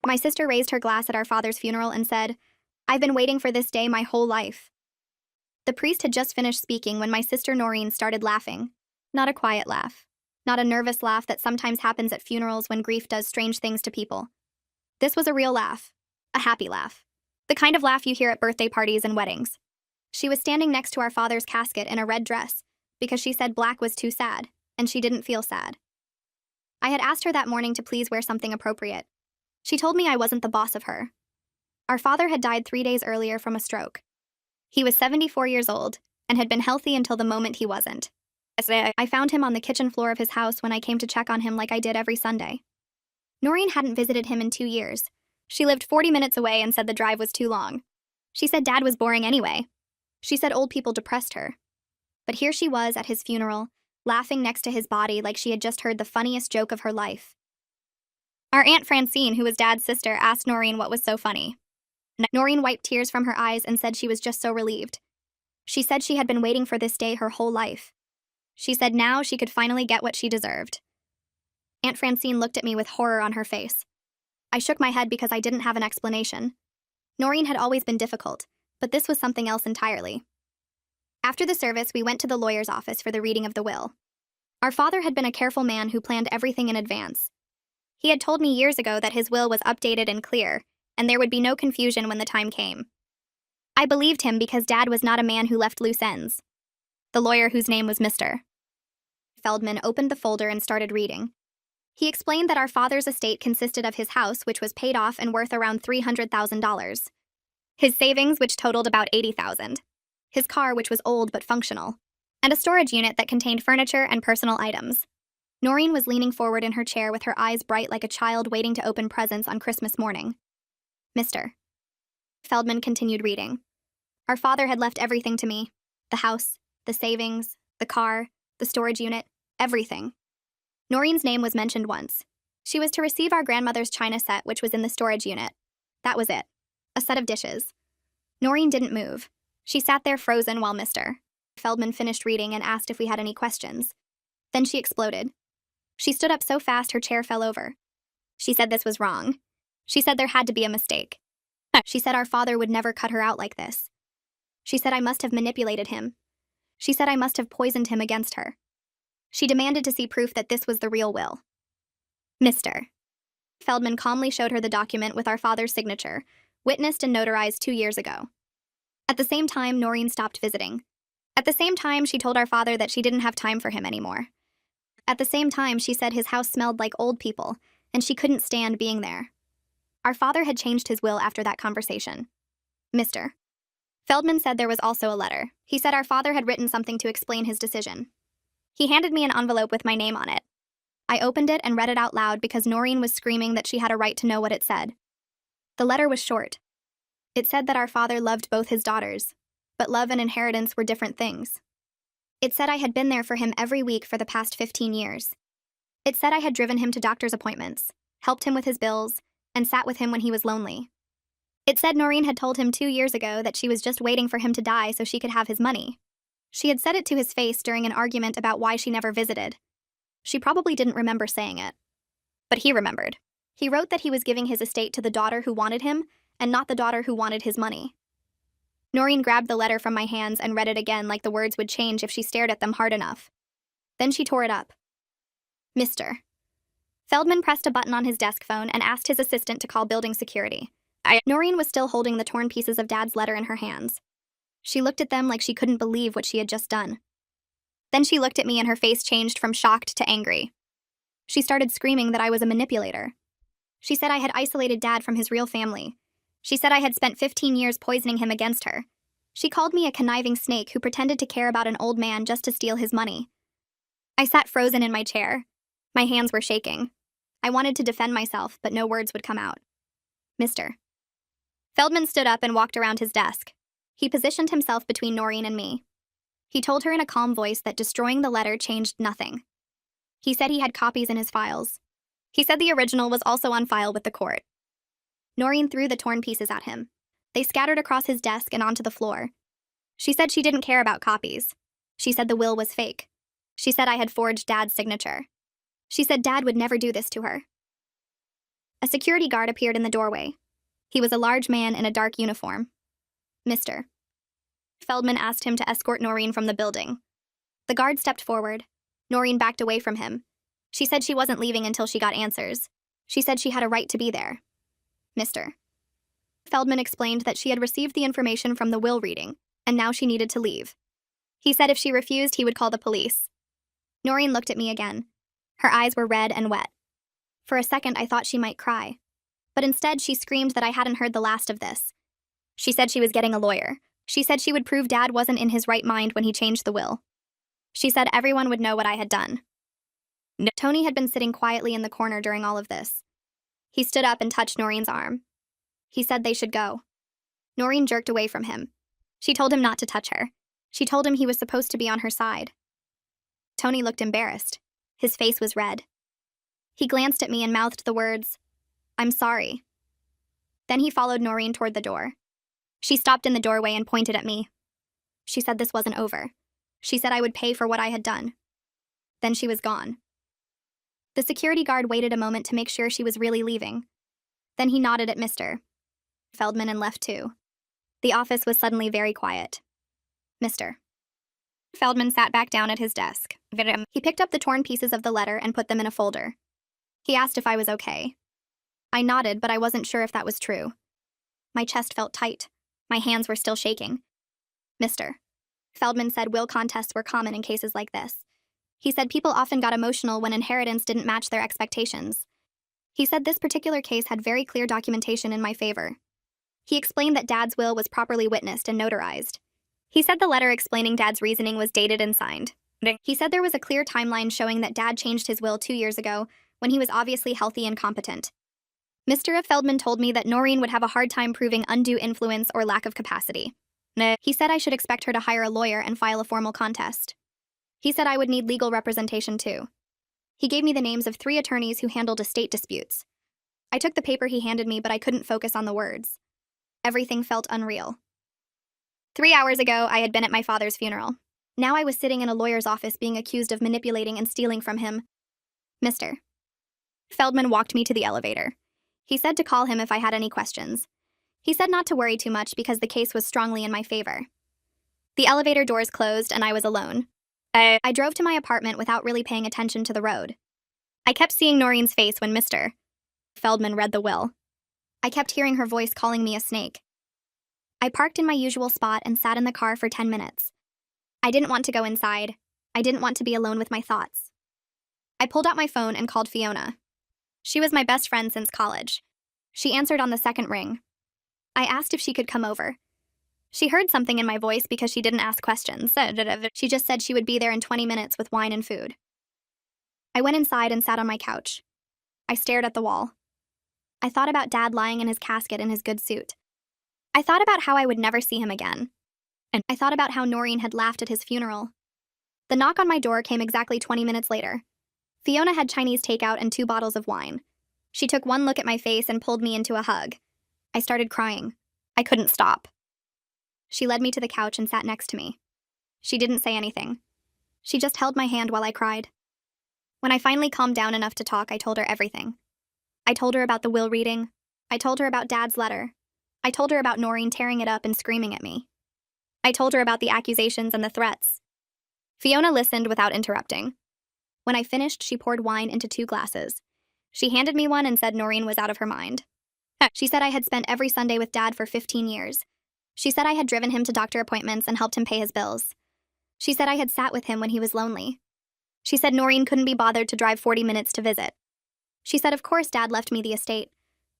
My sister raised her glass at our father's funeral and said, "I've been waiting for this day my whole life." The priest had just finished speaking when my sister Noreen started laughing. Not a quiet laugh. Not a nervous laugh that sometimes happens at funerals when grief does strange things to people. This was a real laugh. A happy laugh. The kind of laugh you hear at birthday parties and weddings. She was standing next to our father's casket in a red dress because she said black was too sad, and she didn't feel sad. I had asked her that morning to please wear something appropriate. She told me I wasn't the boss of her. Our father had died 3 days earlier from a stroke. He was 74 years old and had been healthy until the moment he wasn't. I found him on the kitchen floor of his house when I came to check on him like I did every Sunday. Noreen hadn't visited him in 2 years. She lived 40 minutes away and said the drive was too long. She said Dad was boring anyway. She said old people depressed her. But here she was at his funeral, laughing next to his body like she had just heard the funniest joke of her life. Our Aunt Francine, who was Dad's sister, asked Noreen what was so funny. Noreen wiped tears from her eyes and said she was just so relieved. She said she had been waiting for this day her whole life. She said now she could finally get what she deserved. Aunt Francine looked at me with horror on her face. I shook my head because I didn't have an explanation. Noreen had always been difficult, but this was something else entirely. After the service, we went to the lawyer's office for the reading of the will. Our father had been a careful man who planned everything in advance. He had told me years ago that his will was updated and clear, and there would be no confusion when the time came. I believed him because Dad was not a man who left loose ends. The lawyer, whose name was Mr. Feldman, opened the folder and started reading. He explained that our father's estate consisted of his house, which was paid off and worth around $300,000. His savings, which totaled about $80,000. His car, which was old but functional. And a storage unit that contained furniture and personal items. Noreen was leaning forward in her chair with her eyes bright like a child waiting to open presents on Christmas morning. Mr. Feldman continued reading. Our father had left everything to me. The house, the savings, the car, the storage unit, everything. Noreen's name was mentioned once. She was to receive our grandmother's china set, which was in the storage unit. That was it. A set of dishes. Noreen didn't move. She sat there frozen while Mr. Feldman finished reading and asked if we had any questions. Then she exploded. She stood up so fast her chair fell over. She said this was wrong. She said there had to be a mistake. She said our father would never cut her out like this. She said I must have manipulated him. She said I must have poisoned him against her. She demanded to see proof that this was the real will. Mr. Feldman calmly showed her the document with our father's signature, witnessed and notarized 2 years ago. At the same time, Noreen stopped visiting. At the same time, she told our father that she didn't have time for him anymore. At the same time, she said his house smelled like old people, and she couldn't stand being there. Our father had changed his will after that conversation. Mr. Feldman said there was also a letter. He said our father had written something to explain his decision. He handed me an envelope with my name on it. I opened it and read it out loud because Noreen was screaming that she had a right to know what it said. The letter was short. It said that our father loved both his daughters, but love and inheritance were different things. It said I had been there for him every week for the past 15 years. It said I had driven him to doctor's appointments, helped him with his bills, and sat with him when he was lonely. It said Noreen had told him 2 years ago that she was just waiting for him to die so she could have his money. She had said it to his face during an argument about why she never visited. She probably didn't remember saying it. But he remembered. He wrote that he was giving his estate to the daughter who wanted him, and not the daughter who wanted his money. Noreen grabbed the letter from my hands and read it again like the words would change if she stared at them hard enough. Then she tore it up. Mr. Feldman pressed a button on his desk phone and asked his assistant to call building security. Noreen was still holding the torn pieces of Dad's letter in her hands. She looked at them like she couldn't believe what she had just done. Then she looked at me and her face changed from shocked to angry. She started screaming that I was a manipulator. She said I had isolated Dad from his real family. She said I had spent 15 years poisoning him against her. She called me a conniving snake who pretended to care about an old man just to steal his money. I sat frozen in my chair. My hands were shaking. I wanted to defend myself, but no words would come out. Mr. Feldman stood up and walked around his desk. He positioned himself between Noreen and me. He told her in a calm voice that destroying the letter changed nothing. He said he had copies in his files. He said the original was also on file with the court. Noreen threw the torn pieces at him. They scattered across his desk and onto the floor. She said she didn't care about copies. She said the will was fake. She said I had forged Dad's signature. She said Dad would never do this to her. A security guard appeared in the doorway. He was a large man in a dark uniform. Mr. Feldman asked him to escort Noreen from the building. The guard stepped forward. Noreen backed away from him. She said she wasn't leaving until she got answers. She said she had a right to be there. Mr. Feldman explained that she had received the information from the will reading, and now she needed to leave. He said if she refused, he would call the police. Noreen looked at me again. Her eyes were red and wet. For a second, I thought she might cry. But instead, she screamed that I hadn't heard the last of this. She said she was getting a lawyer. She said she would prove Dad wasn't in his right mind when he changed the will. She said everyone would know what I had done. Tony had been sitting quietly in the corner during all of this. He stood up and touched Noreen's arm. He said they should go. Noreen jerked away from him. She told him not to touch her. She told him he was supposed to be on her side. Tony looked embarrassed. His face was red. He glanced at me and mouthed the words, "I'm sorry." Then he followed Noreen toward the door. She stopped in the doorway and pointed at me. She said this wasn't over. She said I would pay for what I had done. Then she was gone. The security guard waited a moment to make sure she was really leaving. Then he nodded at Mr. Feldman and left too. The office was suddenly very quiet. Mr. Feldman sat back down at his desk. He picked up the torn pieces of the letter and put them in a folder. He asked if I was okay. I nodded, but I wasn't sure if that was true. My chest felt tight. My hands were still shaking. Mr. Feldman said will contests were common in cases like this. He said people often got emotional when inheritance didn't match their expectations. He said this particular case had very clear documentation in my favor. He explained that Dad's will was properly witnessed and notarized. He said the letter explaining Dad's reasoning was dated and signed. He said there was a clear timeline showing that Dad changed his will 2 years ago, when he was obviously healthy and competent. Mr. Feldman told me that Noreen would have a hard time proving undue influence or lack of capacity. He said I should expect her to hire a lawyer and file a formal contest. He said I would need legal representation too. He gave me the names of 3 attorneys who handled estate disputes. I took the paper he handed me, but I couldn't focus on the words. Everything felt unreal. 3 hours ago, I had been at my father's funeral. Now I was sitting in a lawyer's office being accused of manipulating and stealing from him. Mr. Feldman walked me to the elevator. He said to call him if I had any questions. He said not to worry too much because the case was strongly in my favor. The elevator doors closed and I was alone. I drove to my apartment without really paying attention to the road. I kept seeing Noreen's face when Mr. Feldman read the will. I kept hearing her voice calling me a snake. I parked in my usual spot and sat in the car for 10 minutes. I didn't want to go inside. I didn't want to be alone with my thoughts. I pulled out my phone and called Fiona. She was my best friend since college. She answered on the second ring. I asked if she could come over. She heard something in my voice because she didn't ask questions. She just said she would be there in 20 minutes with wine and food. I went inside and sat on my couch. I stared at the wall. I thought about Dad lying in his casket in his good suit. I thought about how I would never see him again. And I thought about how Noreen had laughed at his funeral. The knock on my door came exactly 20 minutes later. Fiona had Chinese takeout and 2 bottles of wine. She took one look at my face and pulled me into a hug. I started crying. I couldn't stop. She led me to the couch and sat next to me. She didn't say anything. She just held my hand while I cried. When I finally calmed down enough to talk, I told her everything. I told her about the will reading. I told her about Dad's letter. I told her about Noreen tearing it up and screaming at me. I told her about the accusations and the threats. Fiona listened without interrupting. When I finished, she poured wine into 2 glasses. She handed me one and said Noreen was out of her mind. She said I had spent every Sunday with Dad for 15 years. She said I had driven him to doctor appointments and helped him pay his bills. She said I had sat with him when he was lonely. She said Noreen couldn't be bothered to drive 40 minutes to visit. She said of course Dad left me the estate.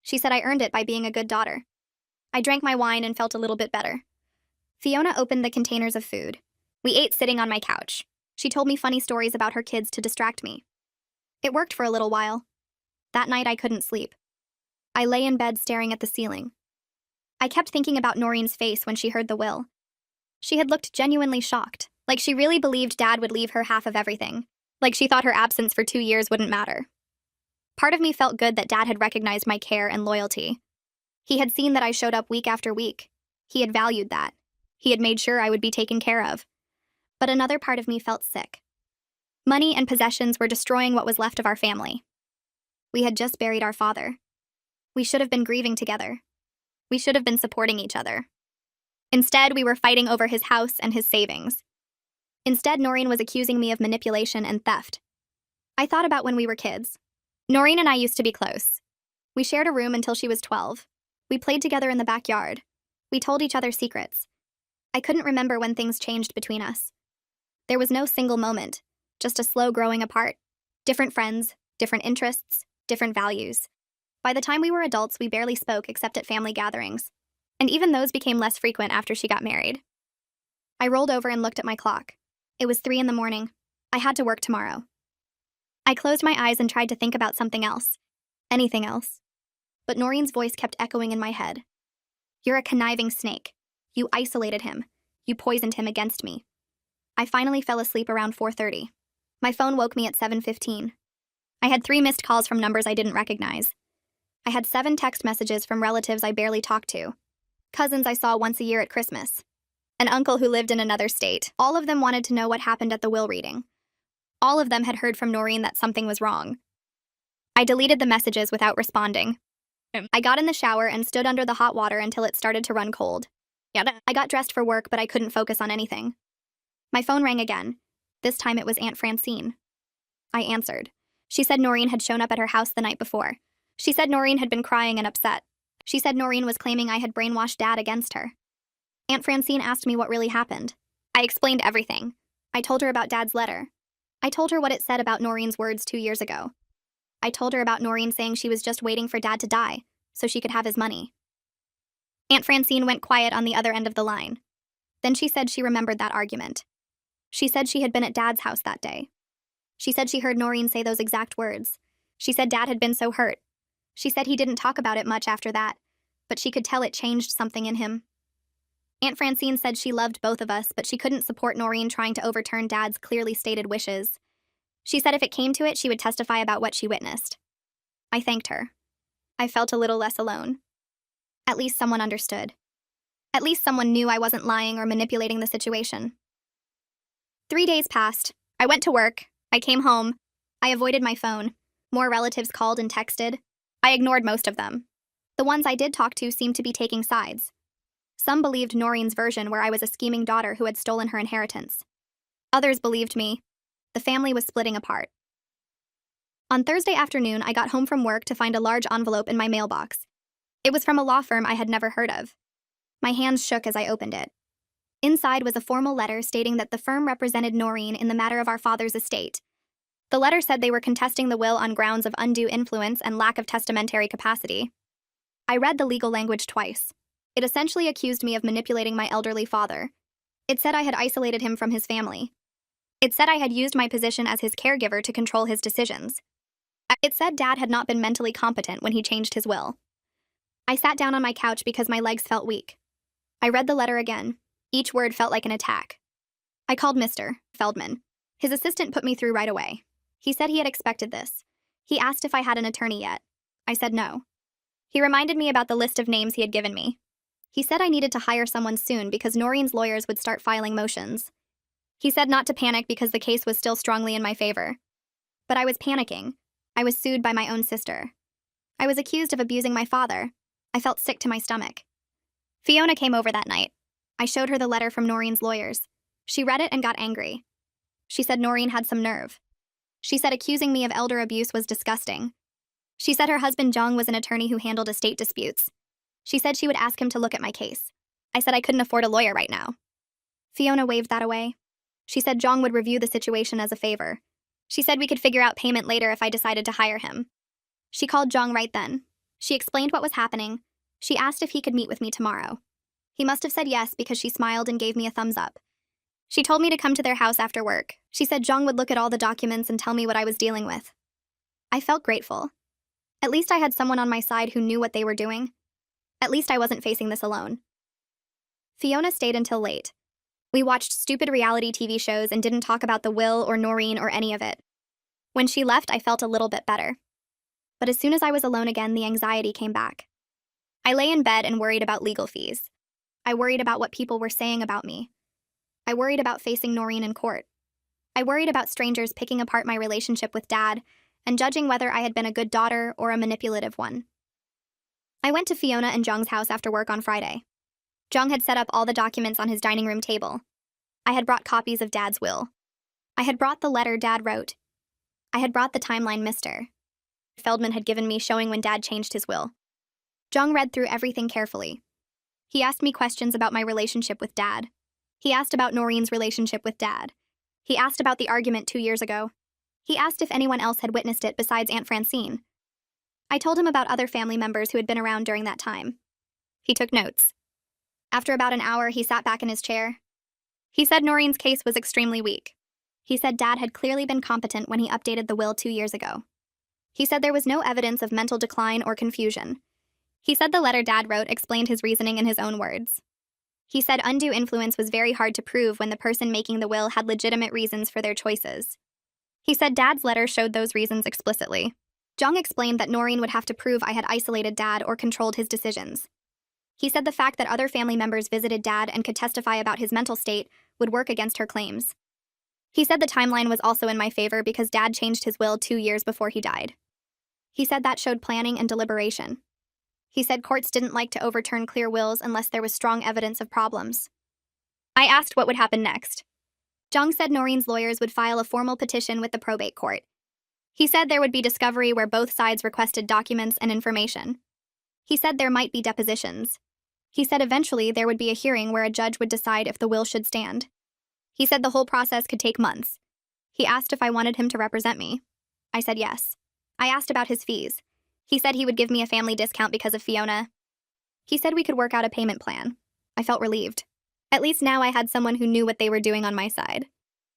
She said I earned it by being a good daughter. I drank my wine and felt a little bit better. Fiona opened the containers of food. We ate sitting on my couch. She told me funny stories about her kids to distract me. It worked for a little while. That night I couldn't sleep. I lay in bed staring at the ceiling. I kept thinking about Noreen's face when she heard the will. She had looked genuinely shocked, like she really believed Dad would leave her half of everything, like she thought her absence for 2 years wouldn't matter. Part of me felt good that Dad had recognized my care and loyalty. He had seen that I showed up week after week. He had valued that. He had made sure I would be taken care of. But another part of me felt sick. Money and possessions were destroying what was left of our family. We had just buried our father. We should have been grieving together. We should have been supporting each other. Instead, we were fighting over his house and his savings. Instead, Noreen was accusing me of manipulation and theft. I thought about when we were kids. Noreen and I used to be close. We shared a room until she was 12. We played together in the backyard. We told each other secrets. I couldn't remember when things changed between us. There was no single moment, just a slow growing apart. Different friends, different interests, different values. By the time we were adults, we barely spoke except at family gatherings. And even those became less frequent after she got married. I rolled over and looked at my clock. It was 3 a.m. I had to work tomorrow. I closed my eyes and tried to think about something else. Anything else. But Noreen's voice kept echoing in my head. You're a conniving snake. You isolated him. You poisoned him against me. I finally fell asleep around 4:30. My phone woke me at 7:15. I had 3 missed calls from numbers I didn't recognize. I had 7 text messages from relatives I barely talked to. Cousins I saw once a year at Christmas. An uncle who lived in another state. All of them wanted to know what happened at the will reading. All of them had heard from Noreen that something was wrong. I deleted the messages without responding. I got in the shower and stood under the hot water until it started to run cold. I got dressed for work, but I couldn't focus on anything. My phone rang again. This time it was Aunt Francine. I answered. She said Noreen had shown up at her house the night before. She said Noreen had been crying and upset. She said Noreen was claiming I had brainwashed Dad against her. Aunt Francine asked me what really happened. I explained everything. I told her about Dad's letter. I told her what it said about Noreen's words 2 years ago. I told her about Noreen saying she was just waiting for Dad to die so she could have his money. Aunt Francine went quiet on the other end of the line. Then she said she remembered that argument. She said she had been at Dad's house that day. She said she heard Noreen say those exact words. She said Dad had been so hurt. She said he didn't talk about it much after that, but she could tell it changed something in him. Aunt Francine said she loved both of us, but she couldn't support Noreen trying to overturn Dad's clearly stated wishes. She said if it came to it, she would testify about what she witnessed. I thanked her. I felt a little less alone. At least someone understood. At least someone knew I wasn't lying or manipulating the situation. 3 days passed. I went to work. I came home. I avoided my phone. More relatives called and texted. I ignored most of them. The ones I did talk to seemed to be taking sides. Some believed Noreen's version, where I was a scheming daughter who had stolen her inheritance. Others believed me. The family was splitting apart. On Thursday afternoon, I got home from work to find a large envelope in my mailbox. It was from a law firm I had never heard of. My hands shook as I opened it. Inside was a formal letter stating that the firm represented Noreen in the matter of our father's estate. The letter said they were contesting the will on grounds of undue influence and lack of testamentary capacity. I read the legal language twice. It essentially accused me of manipulating my elderly father. It said I had isolated him from his family. It said I had used my position as his caregiver to control his decisions. It said Dad had not been mentally competent when he changed his will. I sat down on my couch because my legs felt weak. I read the letter again. Each word felt like an attack. I called Mr. Feldman. His assistant put me through right away. He said he had expected this. He asked if I had an attorney yet. I said no. He reminded me about the list of names he had given me. He said I needed to hire someone soon because Noreen's lawyers would start filing motions. He said not to panic because the case was still strongly in my favor. But I was panicking. I was sued by my own sister. I was accused of abusing my father. I felt sick to my stomach. Fiona came over that night. I showed her the letter from Noreen's lawyers. She read it and got angry. She said Noreen had some nerve. She said accusing me of elder abuse was disgusting. She said her husband Jong was an attorney who handled estate disputes. She said she would ask him to look at my case. I said I couldn't afford a lawyer right now. Fiona waved that away. She said Jong would review the situation as a favor. She said we could figure out payment later if I decided to hire him. She called Jong right then. She explained what was happening. She asked if he could meet with me tomorrow. He must have said yes because she smiled and gave me a thumbs up. She told me to come to their house after work. She said Jong would look at all the documents and tell me what I was dealing with. I felt grateful. At least I had someone on my side who knew what they were doing. At least I wasn't facing this alone. Fiona stayed until late. We watched stupid reality TV shows and didn't talk about the will or Noreen or any of it. When she left, I felt a little bit better. But as soon as I was alone again, the anxiety came back. I lay in bed and worried about legal fees. I worried about what people were saying about me. I worried about facing Noreen in court. I worried about strangers picking apart my relationship with Dad and judging whether I had been a good daughter or a manipulative one. I went to Fiona and Jung's house after work on Friday. Jung had set up all the documents on his dining room table. I had brought copies of Dad's will. I had brought the letter Dad wrote. I had brought the timeline Mr. Feldman had given me showing when Dad changed his will. Jung read through everything carefully. He asked me questions about my relationship with Dad. He asked about Noreen's relationship with Dad. He asked about the argument 2 years ago. He asked if anyone else had witnessed it besides Aunt Francine. I told him about other family members who had been around during that time. He took notes. After about an hour, he sat back in his chair. He said Noreen's case was extremely weak. He said Dad had clearly been competent when he updated the will 2 years ago. He said there was no evidence of mental decline or confusion. He said the letter Dad wrote explained his reasoning in his own words. He said undue influence was very hard to prove when the person making the will had legitimate reasons for their choices. He said Dad's letter showed those reasons explicitly. Jung explained that Noreen would have to prove I had isolated Dad or controlled his decisions. He said the fact that other family members visited Dad and could testify about his mental state would work against her claims. He said the timeline was also in my favor because Dad changed his will 2 years before he died. He said that showed planning and deliberation. He said courts didn't like to overturn clear wills unless there was strong evidence of problems. I asked what would happen next. Jung said Noreen's lawyers would file a formal petition with the probate court. He said there would be discovery where both sides requested documents and information. He said there might be depositions. He said eventually there would be a hearing where a judge would decide if the will should stand. He said the whole process could take months. He asked if I wanted him to represent me. I said yes. I asked about his fees. He said he would give me a family discount because of Fiona. He said we could work out a payment plan. I felt relieved. At least now I had someone who knew what they were doing on my side.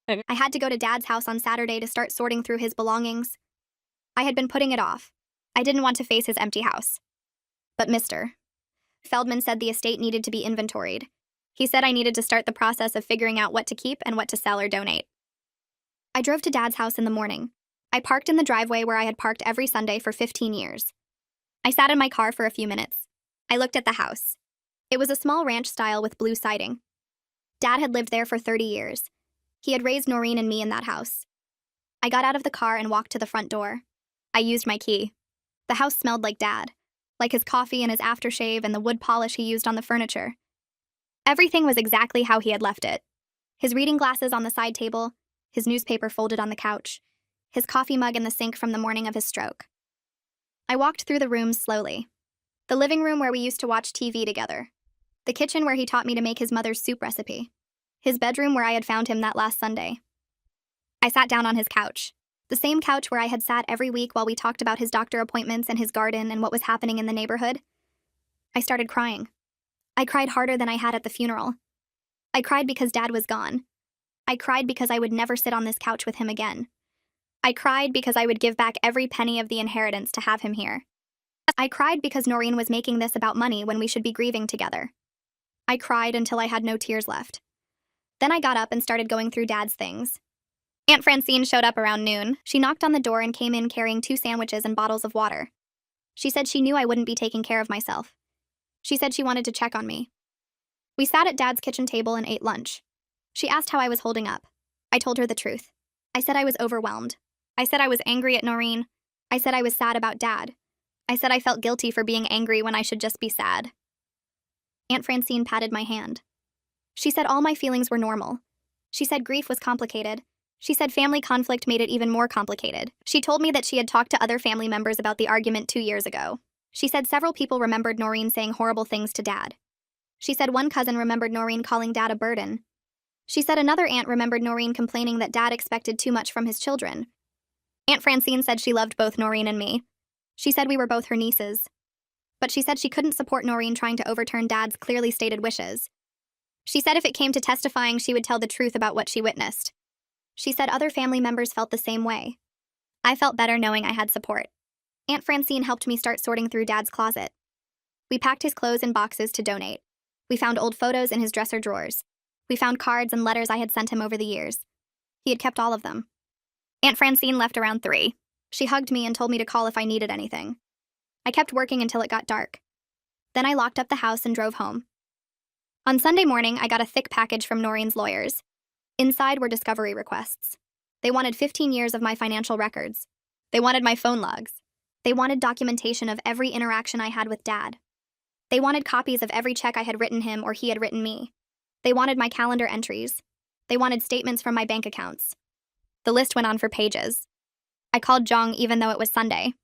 Okay. I had to go to Dad's house on Saturday to start sorting through his belongings. I had been putting it off. I didn't want to face his empty house. But Mr. Feldman said the estate needed to be inventoried. He said I needed to start the process of figuring out what to keep and what to sell or donate. I drove to Dad's house in the morning. I parked in the driveway where I had parked every Sunday for 15 years. I sat in my car for a few minutes. I looked at the house. It was a small ranch style with blue siding. Dad had lived there for 30 years. He had raised Noreen and me in that house. I got out of the car and walked to the front door. I used my key. The house smelled like Dad, like his coffee and his aftershave and the wood polish he used on the furniture. Everything was exactly how he had left it. His reading glasses on the side table, his newspaper folded on the couch, his coffee mug in the sink from the morning of his stroke. I walked through the rooms slowly. The living room where we used to watch TV together. The kitchen where he taught me to make his mother's soup recipe. His bedroom where I had found him that last Sunday. I sat down on his couch. The same couch where I had sat every week while we talked about his doctor appointments and his garden and what was happening in the neighborhood. I started crying. I cried harder than I had at the funeral. I cried because Dad was gone. I cried because I would never sit on this couch with him again. I cried because I would give back every penny of the inheritance to have him here. I cried because Noreen was making this about money when we should be grieving together. I cried until I had no tears left. Then I got up and started going through Dad's things. Aunt Francine showed up around noon. She knocked on the door and came in carrying 2 sandwiches and bottles of water. She said she knew I wouldn't be taking care of myself. She said she wanted to check on me. We sat at Dad's kitchen table and ate lunch. She asked how I was holding up. I told her the truth. I said I was overwhelmed. I said I was angry at Noreen. I said I was sad about Dad. I said I felt guilty for being angry when I should just be sad. Aunt Francine patted my hand. She said all my feelings were normal. She said grief was complicated. She said family conflict made it even more complicated. She told me that she had talked to other family members about the argument 2 years ago. She said several people remembered Noreen saying horrible things to Dad. She said one cousin remembered Noreen calling Dad a burden. She said another aunt remembered Noreen complaining that Dad expected too much from his children. Aunt Francine said she loved both Noreen and me. She said we were both her nieces. But she said she couldn't support Noreen trying to overturn Dad's clearly stated wishes. She said if it came to testifying, she would tell the truth about what she witnessed. She said other family members felt the same way. I felt better knowing I had support. Aunt Francine helped me start sorting through Dad's closet. We packed his clothes in boxes to donate. We found old photos in his dresser drawers. We found cards and letters I had sent him over the years. He had kept all of them. Aunt Francine left around 3. She hugged me and told me to call if I needed anything. I kept working until it got dark. Then I locked up the house and drove home. On Sunday morning, I got a thick package from Noreen's lawyers. Inside were discovery requests. They wanted 15 years of my financial records. They wanted my phone logs. They wanted documentation of every interaction I had with Dad. They wanted copies of every check I had written him or he had written me. They wanted my calendar entries. They wanted statements from my bank accounts. The list went on for pages. I called Jong even though it was Sunday.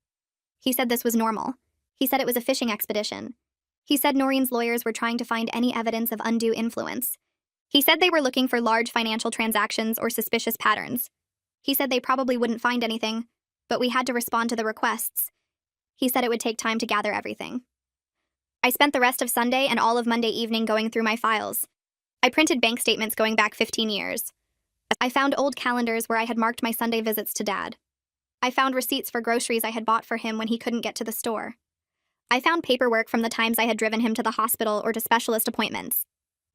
He said this was normal. He said it was a fishing expedition. He said Noreen's lawyers were trying to find any evidence of undue influence. He said they were looking for large financial transactions or suspicious patterns. He said they probably wouldn't find anything, but we had to respond to the requests. He said it would take time to gather everything. I spent the rest of Sunday and all of Monday evening going through my files. I printed bank statements going back 15 years. I found old calendars where I had marked my Sunday visits to Dad. I found receipts for groceries I had bought for him when he couldn't get to the store. I found paperwork from the times I had driven him to the hospital or to specialist appointments.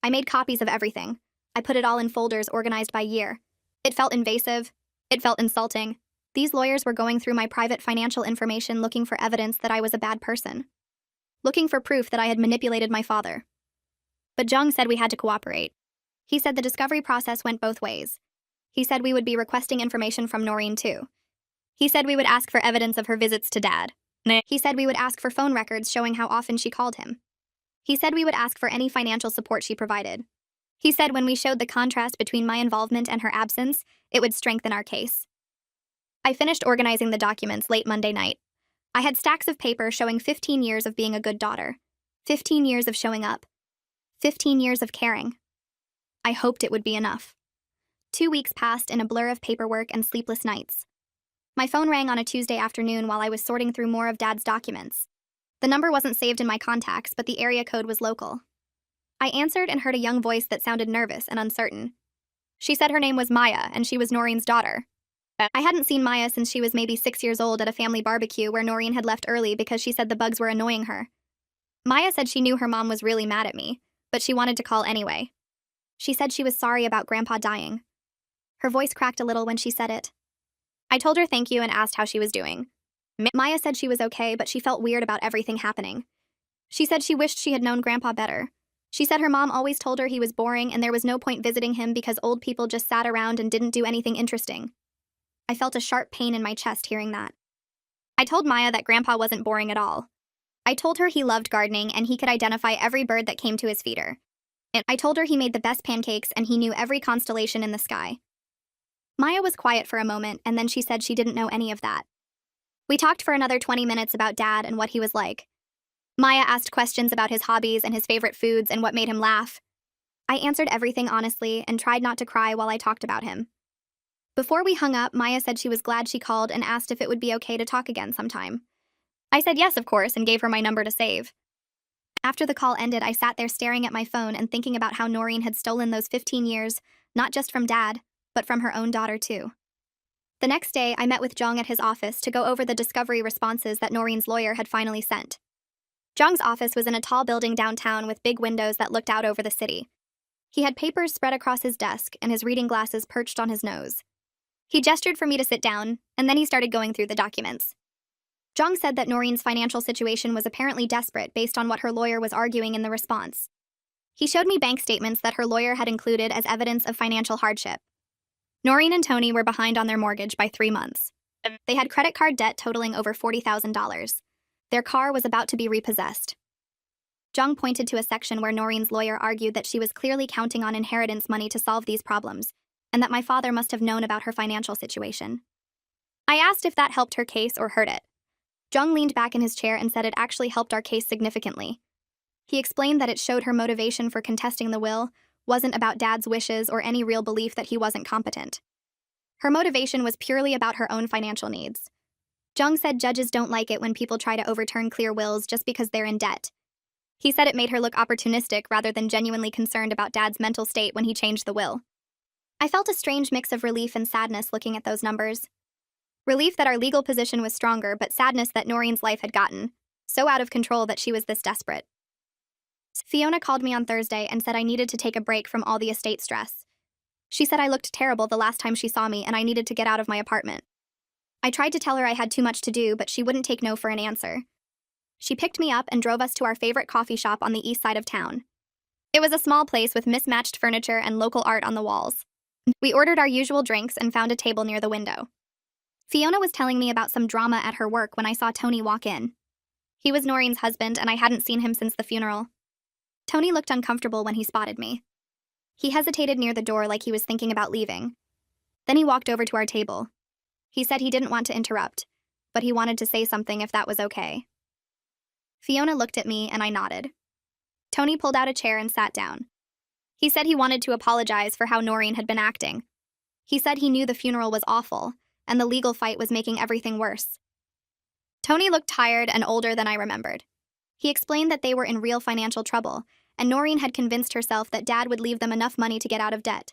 I made copies of everything. I put it all in folders organized by year. It felt invasive. It felt insulting. These lawyers were going through my private financial information looking for evidence that I was a bad person. Looking for proof that I had manipulated my father. But Jong said we had to cooperate. He said the discovery process went both ways. He said we would be requesting information from Noreen too. He said we would ask for evidence of her visits to Dad. He said we would ask for phone records showing how often she called him. He said we would ask for any financial support she provided. He said when we showed the contrast between my involvement and her absence, it would strengthen our case. I finished organizing the documents late Monday night. I had stacks of paper showing 15 years of being a good daughter, 15 years of showing up, 15 years of caring. I hoped it would be enough. 2 weeks passed in a blur of paperwork and sleepless nights. My phone rang on a Tuesday afternoon while I was sorting through more of Dad's documents. The number wasn't saved in my contacts, but the area code was local. I answered and heard a young voice that sounded nervous and uncertain. She said her name was Maya and she was Noreen's daughter. I hadn't seen Maya since she was maybe 6 years old at a family barbecue where Noreen had left early because she said the bugs were annoying her. Maya said she knew her mom was really mad at me, but she wanted to call anyway. She said she was sorry about Grandpa dying. Her voice cracked a little when she said it. I told her thank you and asked how she was doing. Maya said she was okay, but she felt weird about everything happening. She said she wished she had known Grandpa better. She said her mom always told her he was boring and there was no point visiting him because old people just sat around and didn't do anything interesting. I felt a sharp pain in my chest hearing that. I told Maya that Grandpa wasn't boring at all. I told her he loved gardening and he could identify every bird that came to his feeder. And I told her he made the best pancakes and he knew every constellation in the sky. Maya was quiet for a moment and then she said she didn't know any of that. We talked for another 20 minutes about Dad and what he was like. Maya asked questions about his hobbies and his favorite foods and what made him laugh. I answered everything honestly and tried not to cry while I talked about him. Before we hung up, Maya said she was glad she called and asked if it would be okay to talk again sometime. I said yes, of course, and gave her my number to save. After the call ended, I sat there staring at my phone and thinking about how Noreen had stolen those 15 years, not just from Dad, but from her own daughter too. The next day, I met with Jong at his office to go over the discovery responses that Noreen's lawyer had finally sent. Jong's office was in a tall building downtown with big windows that looked out over the city. He had papers spread across his desk and his reading glasses perched on his nose. He gestured for me to sit down, and then he started going through the documents. Jong said that Noreen's financial situation was apparently desperate based on what her lawyer was arguing in the response. He showed me bank statements that her lawyer had included as evidence of financial hardship. Noreen and Tony were behind on their mortgage by 3 months. They had credit card debt totaling over $40,000. Their car was about to be repossessed. Jong pointed to a section where Noreen's lawyer argued that she was clearly counting on inheritance money to solve these problems, and that my father must have known about her financial situation. I asked if that helped her case or hurt it. Jong leaned back in his chair and said it actually helped our case significantly. He explained that it showed her motivation for contesting the will wasn't about Dad's wishes or any real belief that he wasn't competent. Her motivation was purely about her own financial needs. Jong said judges don't like it when people try to overturn clear wills just because they're in debt. He said it made her look opportunistic rather than genuinely concerned about Dad's mental state when he changed the will. I felt a strange mix of relief and sadness looking at those numbers. Relief that our legal position was stronger, but sadness that Noreen's life had gotten so out of control that she was this desperate. Fiona called me on Thursday and said I needed to take a break from all the estate stress. She said I looked terrible the last time she saw me and I needed to get out of my apartment. I tried to tell her I had too much to do, but she wouldn't take no for an answer. She picked me up and drove us to our favorite coffee shop on the east side of town. It was a small place with mismatched furniture and local art on the walls. We ordered our usual drinks and found a table near the window. Fiona was telling me about some drama at her work when I saw Tony walk in. He was Noreen's husband, and I hadn't seen him since the funeral. Tony looked uncomfortable when he spotted me. He hesitated near the door like he was thinking about leaving. Then he walked over to our table. He said he didn't want to interrupt, but he wanted to say something if that was okay. Fiona looked at me and I nodded. Tony pulled out a chair and sat down. He said he wanted to apologize for how Noreen had been acting. He said he knew the funeral was awful, and the legal fight was making everything worse. Tony looked tired and older than I remembered. He explained that they were in real financial trouble, and Noreen had convinced herself that Dad would leave them enough money to get out of debt.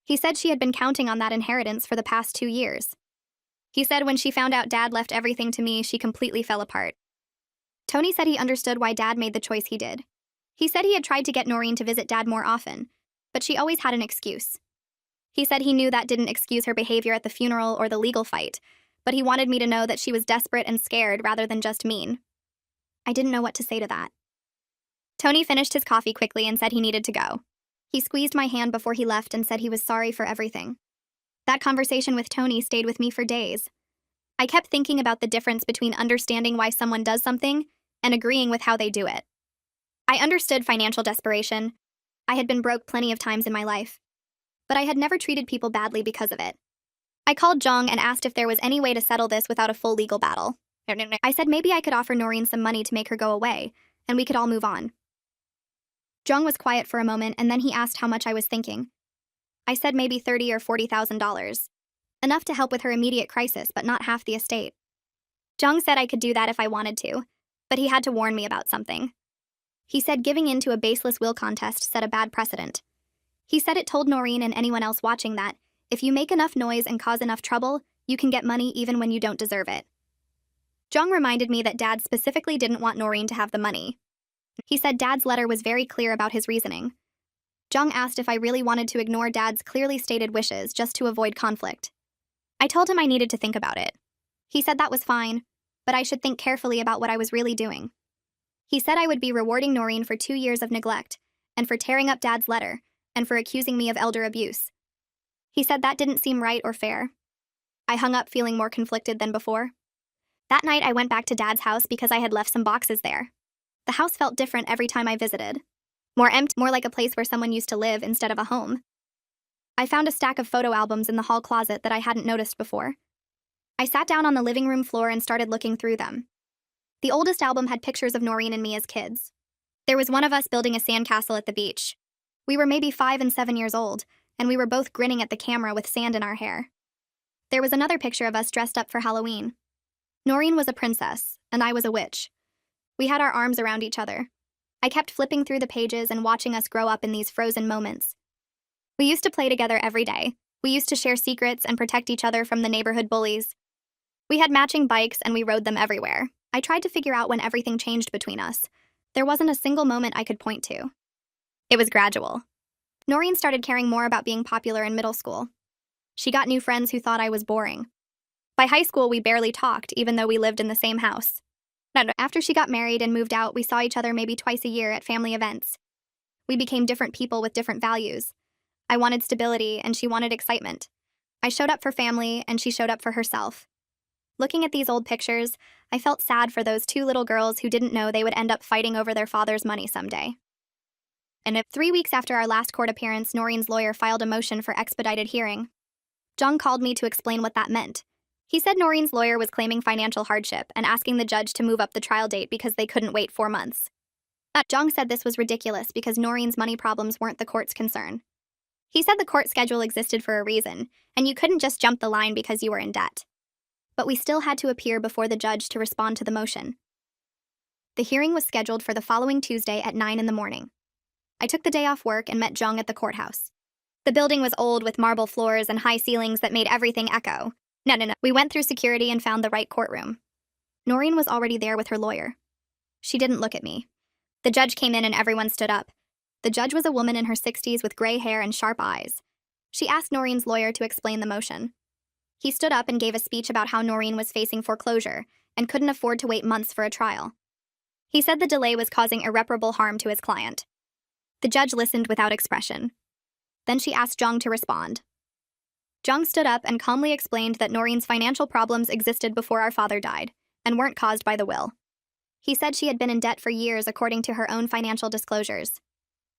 He said she had been counting on that inheritance for the past 2 years. He said when she found out Dad left everything to me, she completely fell apart. Tony said he understood why Dad made the choice he did. He said he had tried to get Noreen to visit Dad more often, but she always had an excuse. He said he knew that didn't excuse her behavior at the funeral or the legal fight, but he wanted me to know that she was desperate and scared rather than just mean. I didn't know what to say to that. Tony finished his coffee quickly and said he needed to go. He squeezed my hand before he left and said he was sorry for everything. That conversation with Tony stayed with me for days. I kept thinking about the difference between understanding why someone does something and agreeing with how they do it. I understood financial desperation. I had been broke plenty of times in my life, but I had never treated people badly because of it. I called Jong and asked if there was any way to settle this without a full legal battle. I said maybe I could offer Noreen some money to make her go away, and we could all move on. Jong was quiet for a moment, and then he asked how much I was thinking. I said maybe $30,000 or $40,000. Enough to help with her immediate crisis, but not half the estate. Jong said I could do that if I wanted to, but he had to warn me about something. He said giving in to a baseless will contest set a bad precedent. He said it told Noreen and anyone else watching that, if you make enough noise and cause enough trouble, you can get money even when you don't deserve it. Jong reminded me that Dad specifically didn't want Noreen to have the money. He said Dad's letter was very clear about his reasoning. Jong asked if I really wanted to ignore Dad's clearly stated wishes just to avoid conflict. I told him I needed to think about it. He said that was fine, but I should think carefully about what I was really doing. He said I would be rewarding Noreen for 2 years of neglect, and for tearing up Dad's letter, and for accusing me of elder abuse. He said that didn't seem right or fair. I hung up feeling more conflicted than before. That night I went back to Dad's house because I had left some boxes there. The house felt different every time I visited. More empty, more like a place where someone used to live instead of a home. I found a stack of photo albums in the hall closet that I hadn't noticed before. I sat down on the living room floor and started looking through them. The oldest album had pictures of Noreen and me as kids. There was one of us building a sandcastle at the beach. We were maybe 5 and 7 years old, and we were both grinning at the camera with sand in our hair. There was another picture of us dressed up for Halloween. Noreen was a princess, and I was a witch. We had our arms around each other. I kept flipping through the pages and watching us grow up in these frozen moments. We used to play together every day. We used to share secrets and protect each other from the neighborhood bullies. We had matching bikes and we rode them everywhere. I tried to figure out when everything changed between us. There wasn't a single moment I could point to. It was gradual. Noreen started caring more about being popular in middle school. She got new friends who thought I was boring. By high school, we barely talked, even though we lived in the same house. After she got married and moved out, we saw each other maybe twice a year at family events. We became different people with different values. I wanted stability, and she wanted excitement. I showed up for family, and she showed up for herself. Looking at these old pictures, I felt sad for those 2 little girls who didn't know they would end up fighting over their father's money someday. And 3 weeks after our last court appearance, Noreen's lawyer filed a motion for expedited hearing. Jong called me to explain what that meant. He said Noreen's lawyer was claiming financial hardship and asking the judge to move up the trial date because they couldn't wait 4 months. Jong said this was ridiculous because Noreen's money problems weren't the court's concern. He said the court schedule existed for a reason, and you couldn't just jump the line because you were in debt. But we still had to appear before the judge to respond to the motion. The hearing was scheduled for the following Tuesday at 9 in the morning. I took the day off work and met Jong at the courthouse. The building was old with marble floors and high ceilings that made everything echo. No. We went through security and found the right courtroom. Noreen was already there with her lawyer. She didn't look at me. The judge came in and everyone stood up. The judge was a woman in her 60s with gray hair and sharp eyes. She asked Noreen's lawyer to explain the motion. He stood up and gave a speech about how Noreen was facing foreclosure and couldn't afford to wait months for a trial. He said the delay was causing irreparable harm to his client. The judge listened without expression. Then she asked Jong to respond. Jung stood up and calmly explained that Noreen's financial problems existed before our father died, and weren't caused by the will. He said she had been in debt for years according to her own financial disclosures.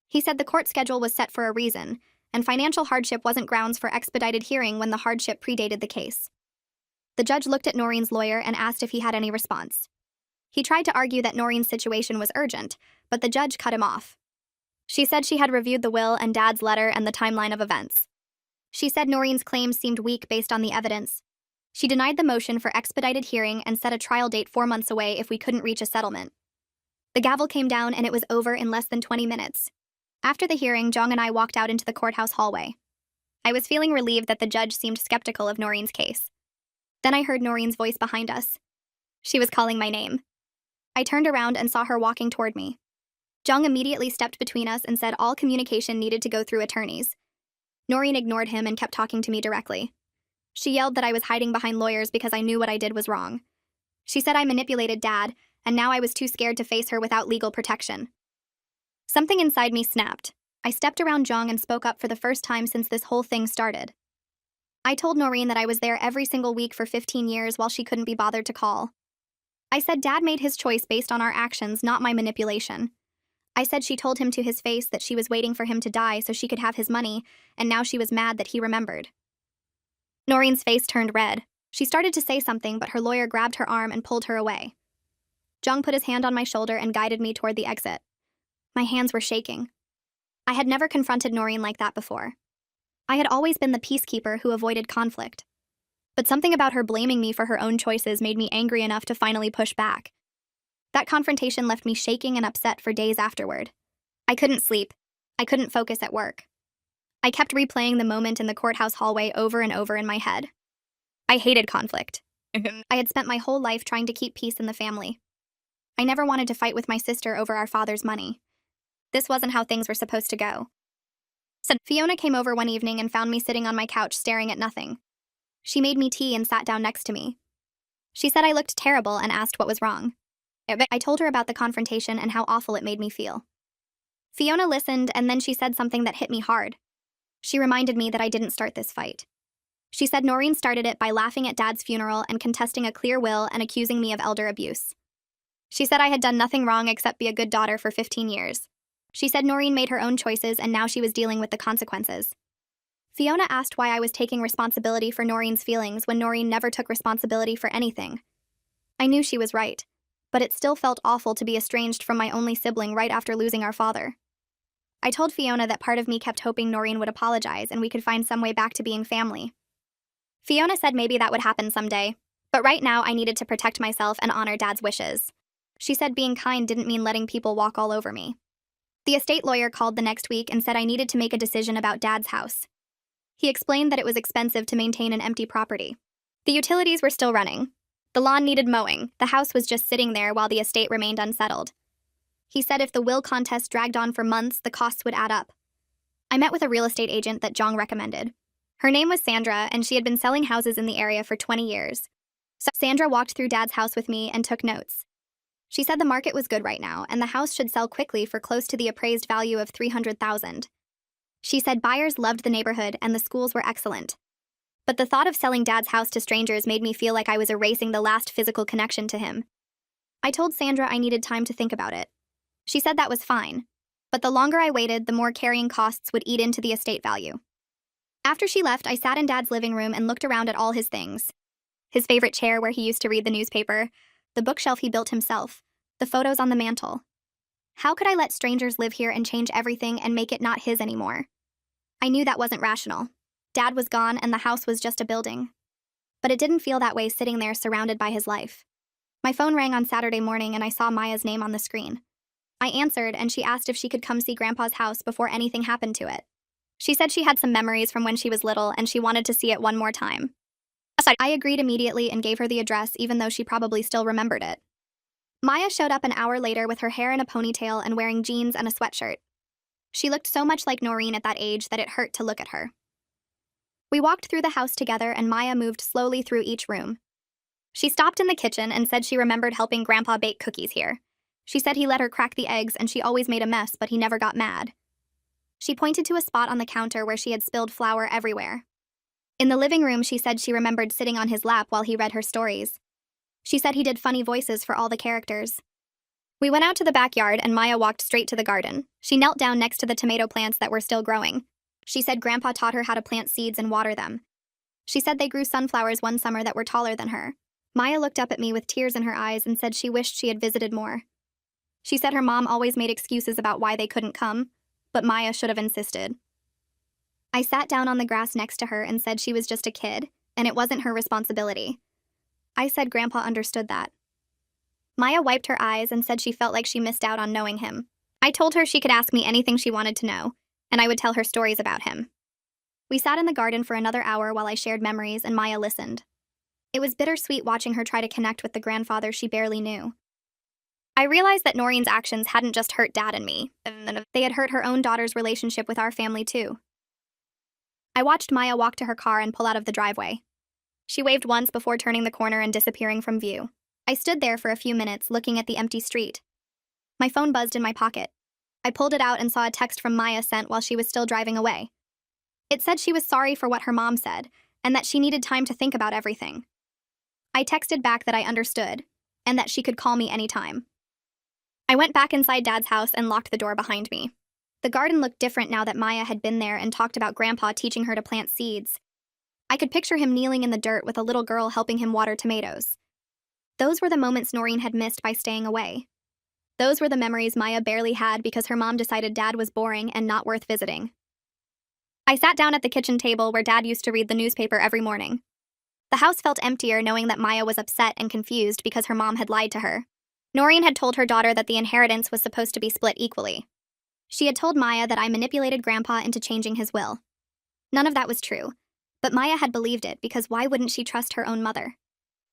He said the court schedule was set for a reason, and financial hardship wasn't grounds for expedited hearing when the hardship predated the case. The judge looked at Noreen's lawyer and asked if he had any response. He tried to argue that Noreen's situation was urgent, but the judge cut him off. She said she had reviewed the will and Dad's letter and the timeline of events. She said Noreen's claims seemed weak based on the evidence. She denied the motion for expedited hearing and set a trial date 4 months away if we couldn't reach a settlement. The gavel came down and it was over in less than 20 minutes. After the hearing, Jung and I walked out into the courthouse hallway. I was feeling relieved that the judge seemed skeptical of Noreen's case. Then I heard Noreen's voice behind us. She was calling my name. I turned around and saw her walking toward me. Jung immediately stepped between us and said all communication needed to go through attorneys. Noreen ignored him and kept talking to me directly. She yelled that I was hiding behind lawyers because I knew what I did was wrong. She said I manipulated Dad, and now I was too scared to face her without legal protection. Something inside me snapped. I stepped around Jung and spoke up for the first time since this whole thing started. I told Noreen that I was there every single week for 15 years while she couldn't be bothered to call. I said Dad made his choice based on our actions, not my manipulation. I said she told him to his face that she was waiting for him to die so she could have his money, and now she was mad that he remembered. Noreen's face turned red. She started to say something, but her lawyer grabbed her arm and pulled her away. Jung put his hand on my shoulder and guided me toward the exit. My hands were shaking. I had never confronted Noreen like that before. I had always been the peacekeeper who avoided conflict. But something about her blaming me for her own choices made me angry enough to finally push back. That confrontation left me shaking and upset for days afterward. I couldn't sleep. I couldn't focus at work. I kept replaying the moment in the courthouse hallway over and over in my head. I hated conflict. I had spent my whole life trying to keep peace in the family. I never wanted to fight with my sister over our father's money. This wasn't how things were supposed to go. So Fiona came over one evening and found me sitting on my couch staring at nothing. She made me tea and sat down next to me. She said I looked terrible and asked what was wrong. I told her about the confrontation and how awful it made me feel. Fiona listened, and then she said something that hit me hard. She reminded me that I didn't start this fight. She said Noreen started it by laughing at Dad's funeral and contesting a clear will and accusing me of elder abuse. She said I had done nothing wrong except be a good daughter for 15 years. She said Noreen made her own choices and now she was dealing with the consequences. Fiona asked why I was taking responsibility for Noreen's feelings when Noreen never took responsibility for anything. I knew she was right, but it still felt awful to be estranged from my only sibling right after losing our father. I told Fiona that part of me kept hoping Noreen would apologize and we could find some way back to being family. Fiona said maybe that would happen someday, but right now I needed to protect myself and honor Dad's wishes. She said being kind didn't mean letting people walk all over me. The estate lawyer called the next week and said I needed to make a decision about Dad's house. He explained that it was expensive to maintain an empty property. The utilities were still running. The lawn needed mowing. The house was just sitting there while the estate remained unsettled. He said if the will contest dragged on for months, the costs would add up. I met with a real estate agent that Jung recommended. Her name was Sandra, and she had been selling houses in the area for 20 years. So Sandra walked through Dad's house with me and took notes. She said the market was good right now, and the house should sell quickly for close to the appraised value of $300,000. She said buyers loved the neighborhood and the schools were excellent. But the thought of selling Dad's house to strangers made me feel like I was erasing the last physical connection to him. I told Sandra I needed time to think about it. She said that was fine, but the longer I waited, the more carrying costs would eat into the estate value. After she left, I sat in Dad's living room and looked around at all his things. His favorite chair where he used to read the newspaper, the bookshelf he built himself, the photos on the mantle. How could I let strangers live here and change everything and make it not his anymore? I knew that wasn't rational. Dad was gone and the house was just a building. But it didn't feel that way sitting there surrounded by his life. My phone rang on Saturday morning and I saw Maya's name on the screen. I answered and she asked if she could come see Grandpa's house before anything happened to it. She said she had some memories from when she was little and she wanted to see it one more time. I agreed immediately and gave her the address even though she probably still remembered it. Maya showed up an hour later with her hair in a ponytail and wearing jeans and a sweatshirt. She looked so much like Noreen at that age that it hurt to look at her. We walked through the house together and Maya moved slowly through each room. She stopped in the kitchen and said she remembered helping Grandpa bake cookies here. She said he let her crack the eggs and she always made a mess, but he never got mad. She pointed to a spot on the counter where she had spilled flour everywhere. In the living room, she said she remembered sitting on his lap while he read her stories. She said he did funny voices for all the characters. We went out to the backyard and Maya walked straight to the garden. She knelt down next to the tomato plants that were still growing. She said Grandpa taught her how to plant seeds and water them. She said they grew sunflowers one summer that were taller than her. Maya looked up at me with tears in her eyes and said she wished she had visited more. She said her mom always made excuses about why they couldn't come, but Maya should have insisted. I sat down on the grass next to her and said she was just a kid, and it wasn't her responsibility. I said Grandpa understood that. Maya wiped her eyes and said she felt like she missed out on knowing him. I told her she could ask me anything she wanted to know, and I would tell her stories about him. We sat in the garden for another hour while I shared memories and Maya listened. It was bittersweet watching her try to connect with the grandfather she barely knew. I realized that Noreen's actions hadn't just hurt Dad and me, they had hurt her own daughter's relationship with our family too. I watched Maya walk to her car and pull out of the driveway. She waved once before turning the corner and disappearing from view. I stood there for a few minutes looking at the empty street. My phone buzzed in my pocket. I pulled it out and saw a text from Maya sent while she was still driving away. It said she was sorry for what her mom said, and that she needed time to think about everything. I texted back that I understood, and that she could call me anytime. I went back inside Dad's house and locked the door behind me. The garden looked different now that Maya had been there and talked about Grandpa teaching her to plant seeds. I could picture him kneeling in the dirt with a little girl helping him water tomatoes. Those were the moments Noreen had missed by staying away. Those were the memories Maya barely had because her mom decided Dad was boring and not worth visiting. I sat down at the kitchen table where Dad used to read the newspaper every morning. The house felt emptier knowing that Maya was upset and confused because her mom had lied to her. Noreen had told her daughter that the inheritance was supposed to be split equally. She had told Maya that I manipulated Grandpa into changing his will. None of that was true, but Maya had believed it because why wouldn't she trust her own mother?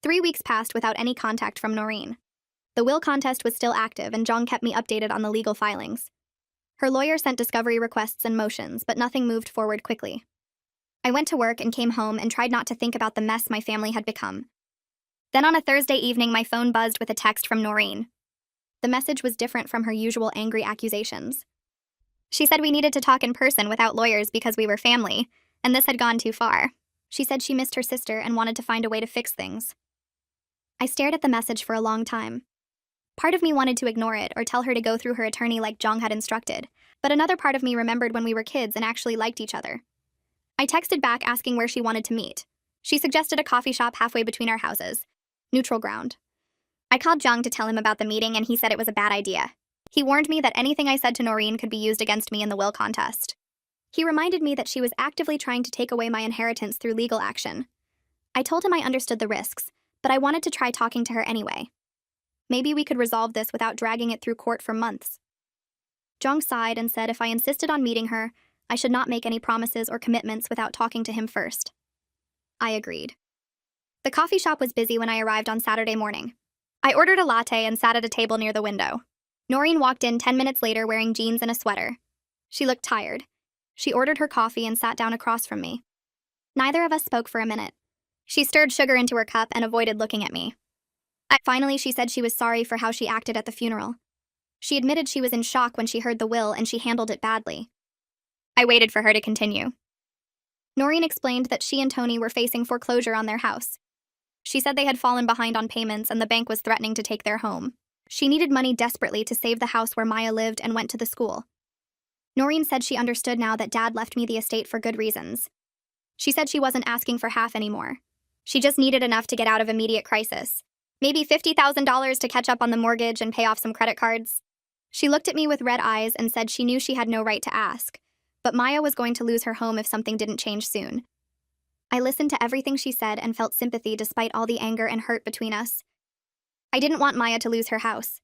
3 weeks passed without any contact from Noreen. The will contest was still active and Jong kept me updated on the legal filings. Her lawyer sent discovery requests and motions, but nothing moved forward quickly. I went to work and came home and tried not to think about the mess my family had become. Then on a Thursday evening, my phone buzzed with a text from Noreen. The message was different from her usual angry accusations. She said we needed to talk in person without lawyers because we were family, and this had gone too far. She said she missed her sister and wanted to find a way to fix things. I stared at the message for a long time. Part of me wanted to ignore it or tell her to go through her attorney like Jong had instructed, but another part of me remembered when we were kids and actually liked each other. I texted back asking where she wanted to meet. She suggested a coffee shop halfway between our houses. Neutral ground. I called Jong to tell him about the meeting and he said it was a bad idea. He warned me that anything I said to Noreen could be used against me in the will contest. He reminded me that she was actively trying to take away my inheritance through legal action. I told him I understood the risks, but I wanted to try talking to her anyway. Maybe we could resolve this without dragging it through court for months. Jong sighed and said if I insisted on meeting her, I should not make any promises or commitments without talking to him first. I agreed. The coffee shop was busy when I arrived on Saturday morning. I ordered a latte and sat at a table near the window. Noreen walked in 10 minutes later wearing jeans and a sweater. She looked tired. She ordered her coffee and sat down across from me. Neither of us spoke for a minute. She stirred sugar into her cup and avoided looking at me. Finally, she said she was sorry for how she acted at the funeral. She admitted she was in shock when she heard the will and she handled it badly. I waited for her to continue. Noreen explained that she and Tony were facing foreclosure on their house. She said they had fallen behind on payments and the bank was threatening to take their home. She needed money desperately to save the house where Maya lived and went to the school. Noreen said she understood now that Dad left me the estate for good reasons. She said she wasn't asking for half anymore. She just needed enough to get out of immediate crisis. Maybe $50,000 to catch up on the mortgage and pay off some credit cards. She looked at me with red eyes and said she knew she had no right to ask, but Maya was going to lose her home if something didn't change soon. I listened to everything she said and felt sympathy despite all the anger and hurt between us. I didn't want Maya to lose her house.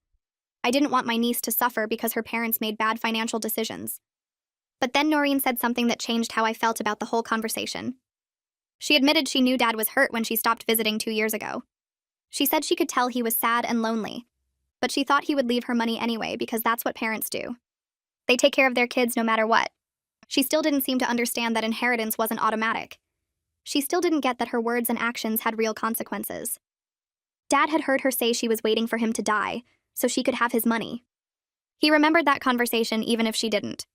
I didn't want my niece to suffer because her parents made bad financial decisions. But then Noreen said something that changed how I felt about the whole conversation. She admitted she knew Dad was hurt when she stopped visiting 2 years ago. She said she could tell he was sad and lonely, but she thought he would leave her money anyway because that's what parents do. They take care of their kids no matter what. She still didn't seem to understand that inheritance wasn't automatic. She still didn't get that her words and actions had real consequences. Dad had heard her say she was waiting for him to die, so she could have his money. He remembered that conversation even if she didn't.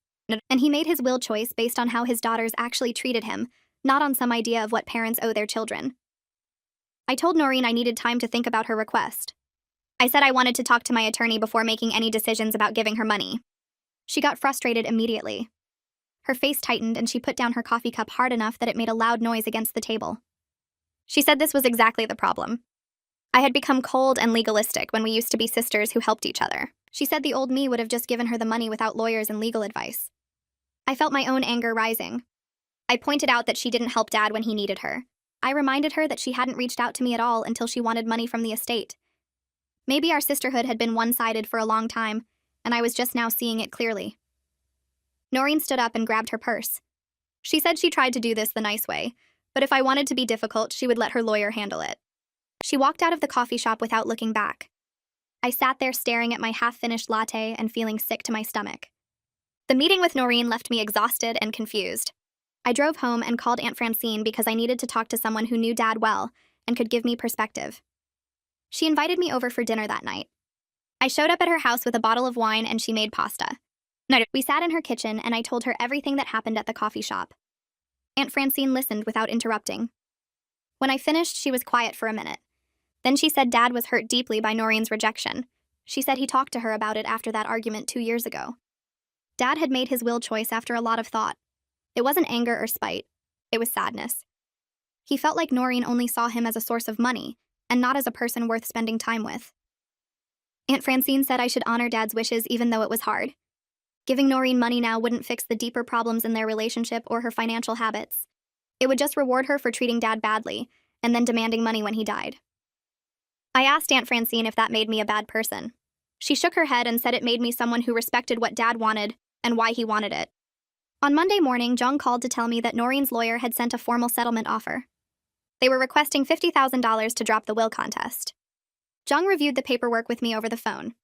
And he made his will choice based on how his daughters actually treated him, not on some idea of what parents owe their children. I told Noreen I needed time to think about her request. I said I wanted to talk to my attorney before making any decisions about giving her money. She got frustrated immediately. Her face tightened and she put down her coffee cup hard enough that it made a loud noise against the table. She said this was exactly the problem. I had become cold and legalistic when we used to be sisters who helped each other. She said the old me would have just given her the money without lawyers and legal advice. I felt my own anger rising. I pointed out that she didn't help Dad when he needed her. I reminded her that she hadn't reached out to me at all until she wanted money from the estate. Maybe our sisterhood had been one-sided for a long time, and I was just now seeing it clearly. Noreen stood up and grabbed her purse. She said she tried to do this the nice way, but if I wanted to be difficult, she would let her lawyer handle it. She walked out of the coffee shop without looking back. I sat there staring at my half-finished latte and feeling sick to my stomach. The meeting with Noreen left me exhausted and confused. I drove home and called Aunt Francine because I needed to talk to someone who knew Dad well and could give me perspective. She invited me over for dinner that night. I showed up at her house with a bottle of wine and she made pasta. We sat in her kitchen and I told her everything that happened at the coffee shop. Aunt Francine listened without interrupting. When I finished, she was quiet for a minute. Then she said Dad was hurt deeply by Noreen's rejection. She said he talked to her about it after that argument 2 years ago. Dad had made his will choice after a lot of thought. It wasn't anger or spite. It was sadness. He felt like Noreen only saw him as a source of money, and not as a person worth spending time with. Aunt Francine said I should honor Dad's wishes even though it was hard. Giving Noreen money now wouldn't fix the deeper problems in their relationship or her financial habits. It would just reward her for treating Dad badly, and then demanding money when he died. I asked Aunt Francine if that made me a bad person. She shook her head and said it made me someone who respected what Dad wanted and why he wanted it. On Monday morning, Jung called to tell me that Noreen's lawyer had sent a formal settlement offer. They were requesting $50,000 to drop the will contest. Jung reviewed the paperwork with me over the phone.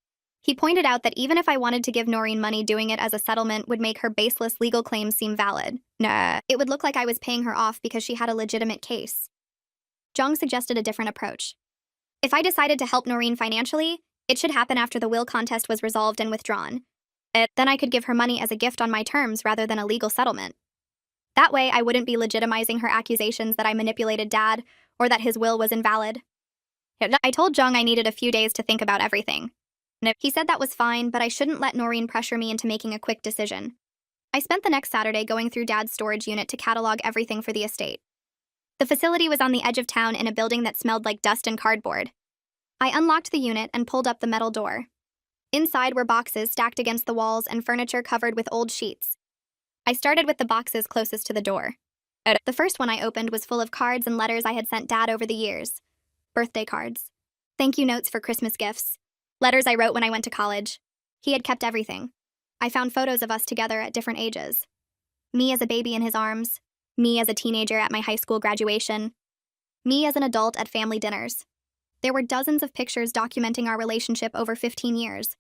He pointed out that even if I wanted to give Noreen money, doing it as a settlement would make her baseless legal claims seem valid. Nah, it would look like I was paying her off because she had a legitimate case. Jung suggested a different approach. If I decided to help Noreen financially, it should happen after the will contest was resolved and withdrawn. Then I could give her money as a gift on my terms rather than a legal settlement. That way, I wouldn't be legitimizing her accusations that I manipulated Dad or that his will was invalid. I told Jung I needed a few days to think about everything. He said that was fine, but I shouldn't let Noreen pressure me into making a quick decision. I spent the next Saturday going through Dad's storage unit to catalog everything for the estate. The facility was on the edge of town in a building that smelled like dust and cardboard. I unlocked the unit and pulled up the metal door. Inside were boxes stacked against the walls and furniture covered with old sheets. I started with the boxes closest to the door. The first one I opened was full of cards and letters I had sent Dad over the years. Birthday cards. Thank you notes for Christmas gifts. Letters I wrote when I went to college. He had kept everything. I found photos of us together at different ages. Me as a baby in his arms. Me as a teenager at my high school graduation. Me as an adult at family dinners. There were dozens of pictures documenting our relationship over 15 years.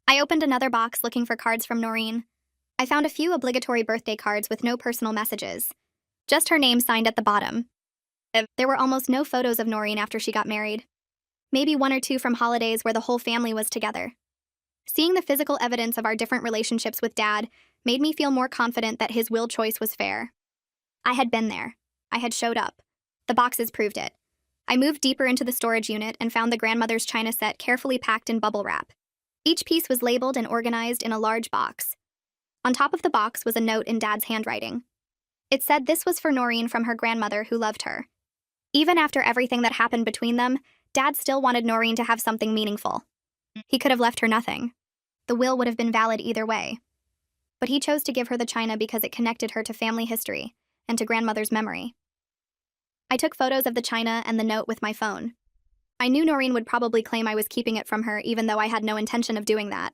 I opened another box looking for cards from Noreen. I found a few obligatory birthday cards with no personal messages. Just her name signed at the bottom. There were almost no photos of Noreen after she got married. Maybe 1 or 2 from holidays where the whole family was together. Seeing the physical evidence of our different relationships with Dad made me feel more confident that his will choice was fair. I had been there. I had showed up. The boxes proved it. I moved deeper into the storage unit and found the grandmother's china set carefully packed in bubble wrap. Each piece was labeled and organized in a large box. On top of the box was a note in Dad's handwriting. It said this was for Noreen from her grandmother who loved her. Even after everything that happened between them, Dad still wanted Noreen to have something meaningful. He could have left her nothing. The will would have been valid either way. But he chose to give her the china because it connected her to family history and to grandmother's memory. I took photos of the china and the note with my phone. I knew Noreen would probably claim I was keeping it from her, even though I had no intention of doing that.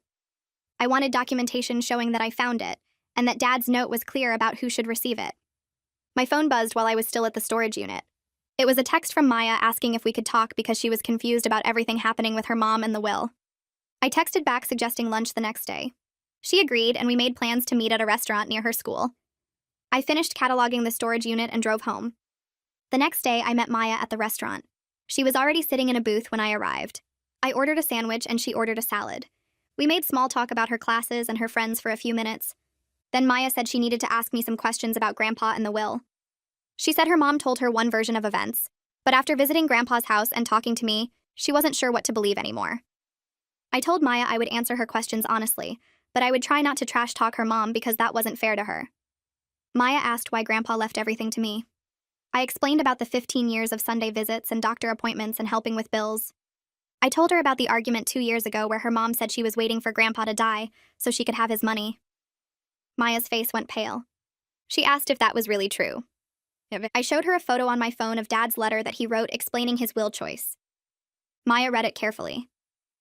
I wanted documentation showing that I found it, and that Dad's note was clear about who should receive it. My phone buzzed while I was still at the storage unit. It was a text from Maya asking if we could talk because she was confused about everything happening with her mom and the will. I texted back suggesting lunch the next day. She agreed, and we made plans to meet at a restaurant near her school. I finished cataloging the storage unit and drove home. The next day, I met Maya at the restaurant. She was already sitting in a booth when I arrived. I ordered a sandwich and she ordered a salad. We made small talk about her classes and her friends for a few minutes. Then Maya said she needed to ask me some questions about Grandpa and the will. She said her mom told her one version of events, but after visiting Grandpa's house and talking to me, she wasn't sure what to believe anymore. I told Maya I would answer her questions honestly, but I would try not to trash talk her mom because that wasn't fair to her. Maya asked why Grandpa left everything to me. I explained about the 15 years of Sunday visits and doctor appointments and helping with bills. I told her about the argument 2 years ago where her mom said she was waiting for Grandpa to die so she could have his money. Maya's face went pale. She asked if that was really true. I showed her a photo on my phone of Dad's letter that he wrote explaining his will choice. Maya read it carefully.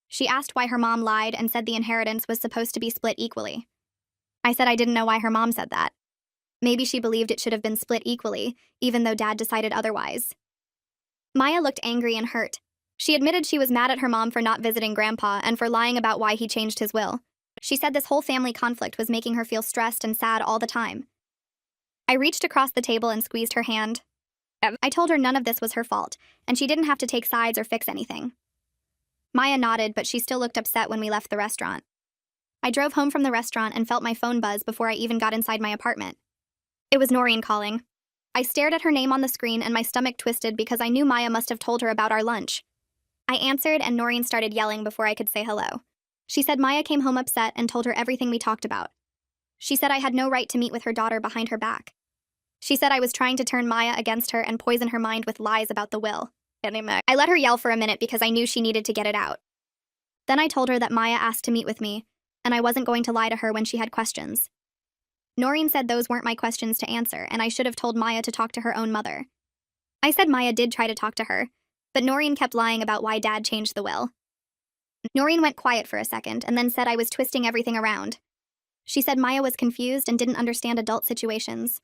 She asked why her mom lied and said the inheritance was supposed to be split equally. I said I didn't know why her mom said that. Maybe she believed it should have been split equally, even though Dad decided otherwise. Maya looked angry and hurt. She admitted she was mad at her mom for not visiting Grandpa and for lying about why he changed his will. She said this whole family conflict was making her feel stressed and sad all the time. I reached across the table and squeezed her hand. I told her none of this was her fault, and she didn't have to take sides or fix anything. Maya nodded, but she still looked upset when we left the restaurant. I drove home from the restaurant and felt my phone buzz before I even got inside my apartment. It was Noreen calling. I stared at her name on the screen and my stomach twisted because I knew Maya must have told her about our lunch. I answered and Noreen started yelling before I could say hello. She said Maya came home upset and told her everything we talked about. She said I had no right to meet with her daughter behind her back. She said I was trying to turn Maya against her and poison her mind with lies about the will. I let her yell for a minute because I knew she needed to get it out. Then I told her that Maya asked to meet with me, and I wasn't going to lie to her when she had questions. Noreen said those weren't my questions to answer, and I should have told Maya to talk to her own mother. I said Maya did try to talk to her, but Noreen kept lying about why Dad changed the will. Noreen went quiet for a second and then said I was twisting everything around. She said Maya was confused and didn't understand adult situations.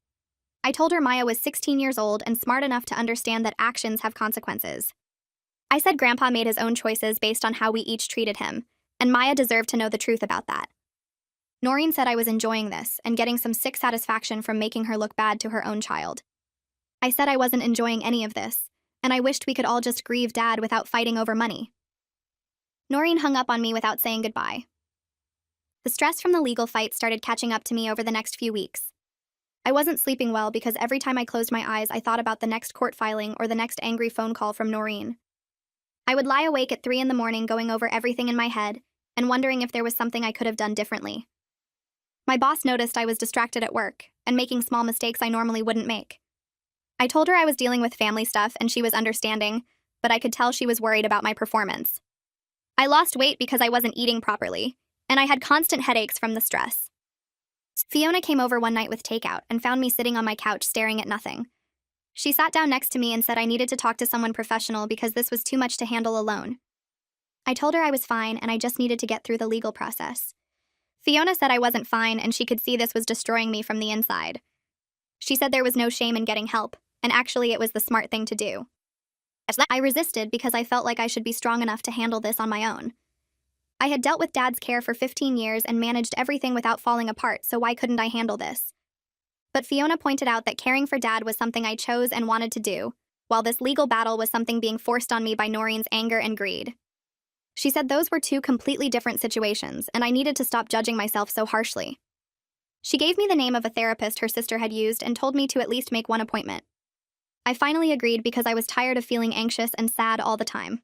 I told her Maya was 16 years old and smart enough to understand that actions have consequences. I said Grandpa made his own choices based on how we each treated him, and Maya deserved to know the truth about that. Noreen said I was enjoying this and getting some sick satisfaction from making her look bad to her own child. I said I wasn't enjoying any of this, and I wished we could all just grieve Dad without fighting over money. Noreen hung up on me without saying goodbye. The stress from the legal fight started catching up to me over the next few weeks. I wasn't sleeping well because every time I closed my eyes I thought about the next court filing or the next angry phone call from Noreen. I would lie awake at 3 in the morning going over everything in my head and wondering if there was something I could have done differently. My boss noticed I was distracted at work and making small mistakes I normally wouldn't make. I told her I was dealing with family stuff and she was understanding, but I could tell she was worried about my performance. I lost weight because I wasn't eating properly, and I had constant headaches from the stress. Fiona came over one night with takeout and found me sitting on my couch staring at nothing. She sat down next to me and said I needed to talk to someone professional because this was too much to handle alone. I told her I was fine and I just needed to get through the legal process. Fiona said I wasn't fine and she could see this was destroying me from the inside. She said there was no shame in getting help, and actually it was the smart thing to do. I resisted because I felt like I should be strong enough to handle this on my own. I had dealt with Dad's care for 15 years and managed everything without falling apart, so why couldn't I handle this? But Fiona pointed out that caring for Dad was something I chose and wanted to do, while this legal battle was something being forced on me by Noreen's anger and greed. She said those were two completely different situations, and I needed to stop judging myself so harshly. She gave me the name of a therapist her sister had used and told me to at least make one appointment. I finally agreed because I was tired of feeling anxious and sad all the time.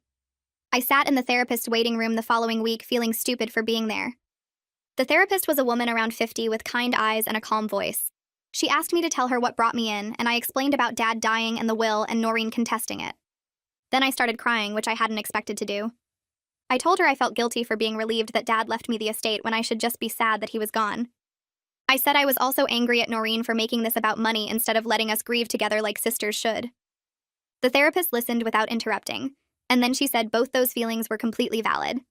I sat in the therapist's waiting room the following week feeling stupid for being there. The therapist was a woman around 50 with kind eyes and a calm voice. She asked me to tell her what brought me in, and I explained about Dad dying and the will and Noreen contesting it. Then I started crying, which I hadn't expected to do. I told her I felt guilty for being relieved that Dad left me the estate when I should just be sad that he was gone. I said I was also angry at Noreen for making this about money instead of letting us grieve together like sisters should. The therapist listened without interrupting, and then she said both those feelings were completely valid.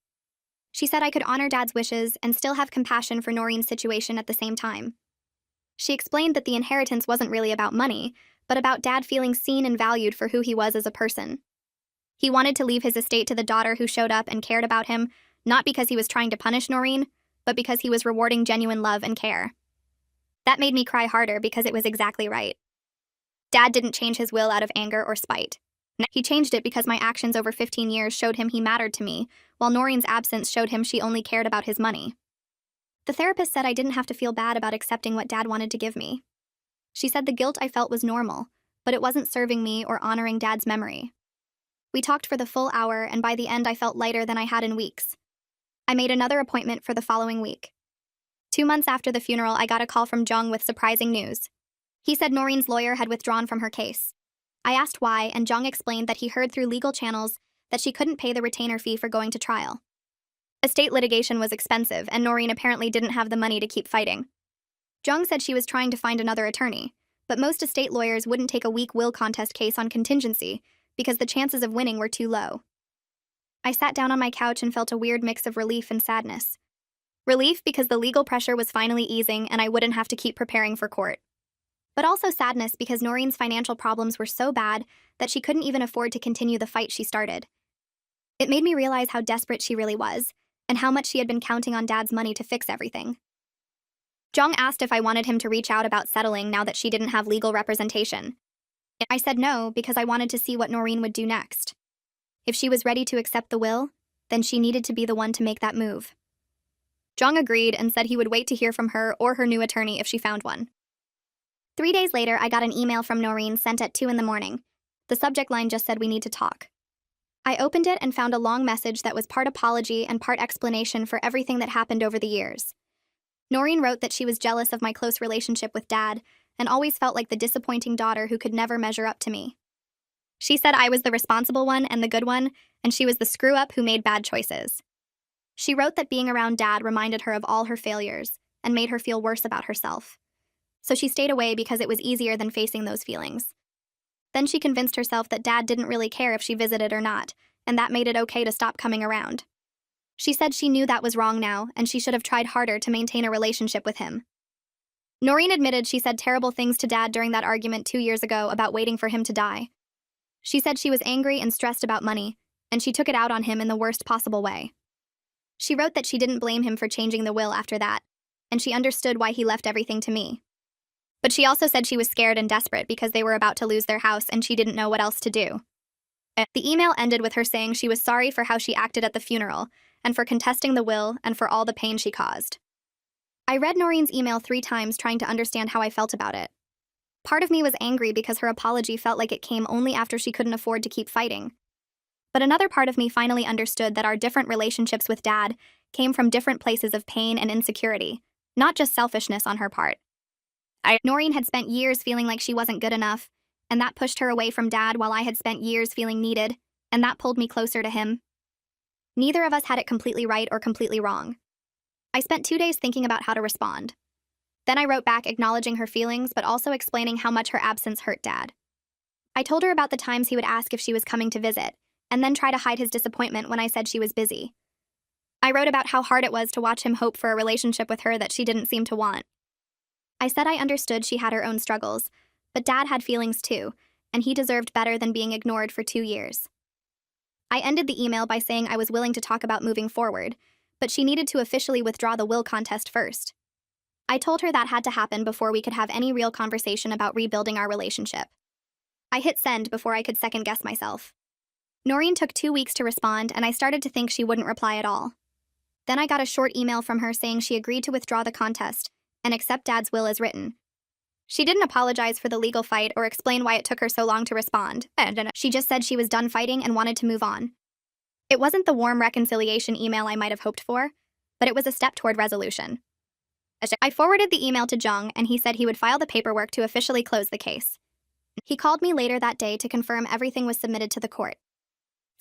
She said I could honor Dad's wishes and still have compassion for Noreen's situation at the same time. She explained that the inheritance wasn't really about money, but about Dad feeling seen and valued for who he was as a person. He wanted to leave his estate to the daughter who showed up and cared about him, not because he was trying to punish Noreen, but because he was rewarding genuine love and care. That made me cry harder because it was exactly right. Dad didn't change his will out of anger or spite. He changed it because my actions over 15 years showed him he mattered to me, while Noreen's absence showed him she only cared about his money. The therapist said I didn't have to feel bad about accepting what Dad wanted to give me. She said the guilt I felt was normal, but it wasn't serving me or honoring Dad's memory. We talked for the full hour, and by the end I felt lighter than I had in weeks. I made another appointment for the following week. 2 months after the funeral, I got a call from Jung with surprising news. He said Noreen's lawyer had withdrawn from her case. I asked why, and Jung explained that he heard through legal channels that she couldn't pay the retainer fee for going to trial. Estate litigation was expensive, and Noreen apparently didn't have the money to keep fighting. Jung said she was trying to find another attorney, but most estate lawyers wouldn't take a weak will contest case on contingency because the chances of winning were too low. I sat down on my couch and felt a weird mix of relief and sadness. Relief because the legal pressure was finally easing and I wouldn't have to keep preparing for court. But also sadness because Noreen's financial problems were so bad that she couldn't even afford to continue the fight she started. It made me realize how desperate she really was, and how much she had been counting on Dad's money to fix everything. Jung asked if I wanted him to reach out about settling now that she didn't have legal representation. I said no because I wanted to see what Noreen would do next. If she was ready to accept the will, then she needed to be the one to make that move. Jung agreed and said he would wait to hear from her or her new attorney if she found one. 3 days later, I got an email from Noreen sent at 2 in the morning. The subject line just said we need to talk. I opened it and found a long message that was part apology and part explanation for everything that happened over the years. Noreen wrote that she was jealous of my close relationship with Dad and always felt like the disappointing daughter who could never measure up to me. She said I was the responsible one and the good one, and she was the screw-up who made bad choices. She wrote that being around Dad reminded her of all her failures and made her feel worse about herself. So she stayed away because it was easier than facing those feelings. Then she convinced herself that Dad didn't really care if she visited or not, and that made it okay to stop coming around. She said she knew that was wrong now, and she should have tried harder to maintain a relationship with him. Noreen admitted she said terrible things to Dad during that argument 2 years ago about waiting for him to die. She said she was angry and stressed about money, and she took it out on him in the worst possible way. She wrote that she didn't blame him for changing the will after that, and she understood why he left everything to me. But she also said she was scared and desperate because they were about to lose their house and she didn't know what else to do. The email ended with her saying she was sorry for how she acted at the funeral and for contesting the will and for all the pain she caused. I read Noreen's email 3 times trying to understand how I felt about it. Part of me was angry because her apology felt like it came only after she couldn't afford to keep fighting. But another part of me finally understood that our different relationships with Dad came from different places of pain and insecurity, not just selfishness on her part. Noreen had spent years feeling like she wasn't good enough, and that pushed her away from Dad while I had spent years feeling needed, and that pulled me closer to him. Neither of us had it completely right or completely wrong. I spent 2 days thinking about how to respond. Then I wrote back acknowledging her feelings but also explaining how much her absence hurt Dad. I told her about the times he would ask if she was coming to visit, and then try to hide his disappointment when I said she was busy. I wrote about how hard it was to watch him hope for a relationship with her that she didn't seem to want. I said I understood she had her own struggles, but Dad had feelings too, and he deserved better than being ignored for 2 years. I ended the email by saying I was willing to talk about moving forward, but she needed to officially withdraw the will contest first. I told her that had to happen before we could have any real conversation about rebuilding our relationship. I hit send before I could second-guess myself. Noreen took 2 weeks to respond, and I started to think she wouldn't reply at all. Then I got a short email from her saying she agreed to withdraw the contest and accept Dad's will as written. She didn't apologize for the legal fight or explain why it took her so long to respond. She just said she was done fighting and wanted to move on. It wasn't the warm reconciliation email I might have hoped for, but it was a step toward resolution. I forwarded the email to Jung, and he said he would file the paperwork to officially close the case. He called me later that day to confirm everything was submitted to the court.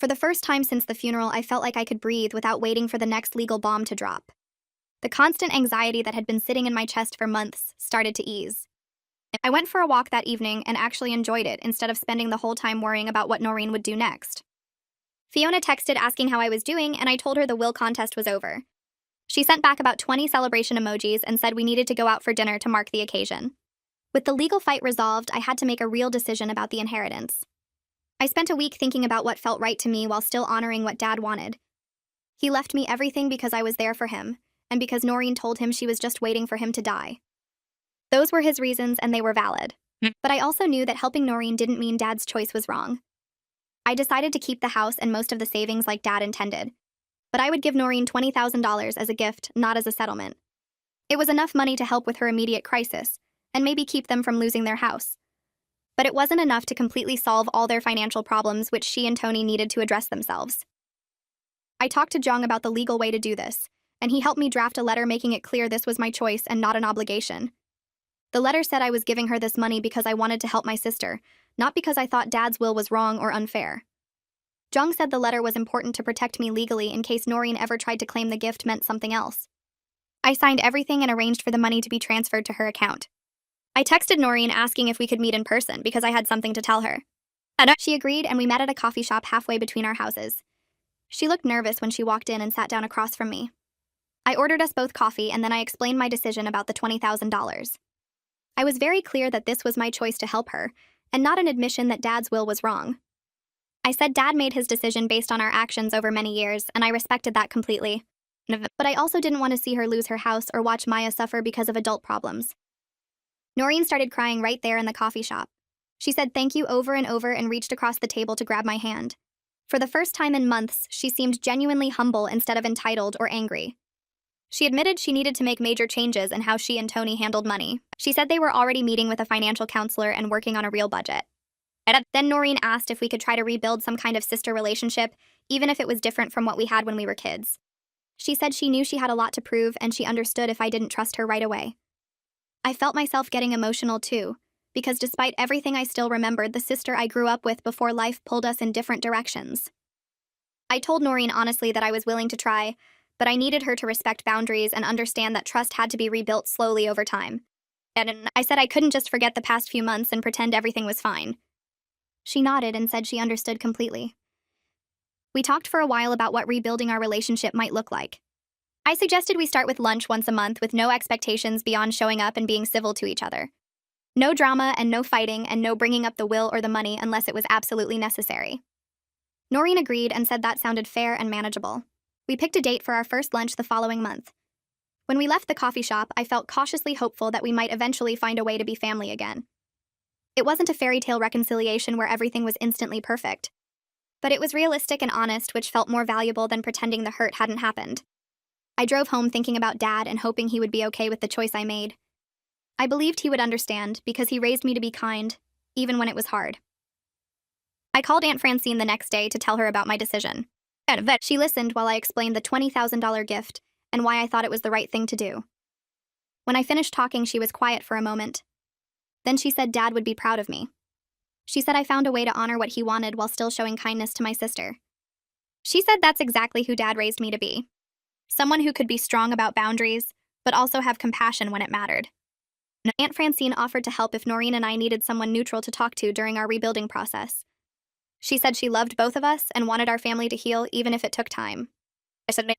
For the first time since the funeral, I felt like I could breathe without waiting for the next legal bomb to drop. The constant anxiety that had been sitting in my chest for months started to ease. I went for a walk that evening and actually enjoyed it instead of spending the whole time worrying about what Noreen would do next. Fiona texted asking how I was doing, and I told her the will contest was over. She sent back about 20 celebration emojis and said we needed to go out for dinner to mark the occasion. With the legal fight resolved, I had to make a real decision about the inheritance. I spent a week thinking about what felt right to me while still honoring what Dad wanted. He left me everything because I was there for him, and because Noreen told him she was just waiting for him to die. Those were his reasons, and they were valid. But I also knew that helping Noreen didn't mean Dad's choice was wrong. I decided to keep the house and most of the savings like Dad intended. But I would give Noreen $20,000 as a gift, not as a settlement. It was enough money to help with her immediate crisis, and maybe keep them from losing their house. But it wasn't enough to completely solve all their financial problems, which she and Tony needed to address themselves. I talked to Jung about the legal way to do this, and he helped me draft a letter making it clear this was my choice and not an obligation. The letter said I was giving her this money because I wanted to help my sister, not because I thought Dad's will was wrong or unfair. Jung said the letter was important to protect me legally in case Noreen ever tried to claim the gift meant something else. I signed everything and arranged for the money to be transferred to her account. I texted Noreen asking if we could meet in person because I had something to tell her. She agreed, and we met at a coffee shop halfway between our houses. She looked nervous when she walked in and sat down across from me. I ordered us both coffee, and then I explained my decision about the $20,000. I was very clear that this was my choice to help her, and not an admission that Dad's will was wrong. I said Dad made his decision based on our actions over many years, and I respected that completely. But I also didn't want to see her lose her house or watch Maya suffer because of adult problems. Noreen started crying right there in the coffee shop. She said thank you over and over and reached across the table to grab my hand. For the first time in months, she seemed genuinely humble instead of entitled or angry. She admitted she needed to make major changes in how she and Tony handled money. She said they were already meeting with a financial counselor and working on a real budget. Then Noreen asked if we could try to rebuild some kind of sister relationship, even if it was different from what we had when we were kids. She said she knew she had a lot to prove, and she understood if I didn't trust her right away. I felt myself getting emotional too, because despite everything I still remembered the sister I grew up with before life pulled us in different directions. I told Noreen honestly that I was willing to try, but I needed her to respect boundaries and understand that trust had to be rebuilt slowly over time. And I said I couldn't just forget the past few months and pretend everything was fine. She nodded and said she understood completely. We talked for a while about what rebuilding our relationship might look like. I suggested we start with lunch once a month with no expectations beyond showing up and being civil to each other. No drama and no fighting and no bringing up the will or the money unless it was absolutely necessary. Noreen agreed and said that sounded fair and manageable. We picked a date for our first lunch the following month. When we left the coffee shop, I felt cautiously hopeful that we might eventually find a way to be family again. It wasn't a fairy tale reconciliation where everything was instantly perfect. But it was realistic and honest, which felt more valuable than pretending the hurt hadn't happened. I drove home thinking about Dad and hoping he would be okay with the choice I made. I believed he would understand because he raised me to be kind, even when it was hard. I called Aunt Francine the next day to tell her about my decision. She listened while I explained the $20,000 gift and why I thought it was the right thing to do. When I finished talking, she was quiet for a moment. Then she said Dad would be proud of me. She said I found a way to honor what he wanted while still showing kindness to my sister. She said that's exactly who Dad raised me to be. Someone who could be strong about boundaries, but also have compassion when it mattered. Aunt Francine offered to help if Noreen and I needed someone neutral to talk to during our rebuilding process. She said she loved both of us and wanted our family to heal even if it took time.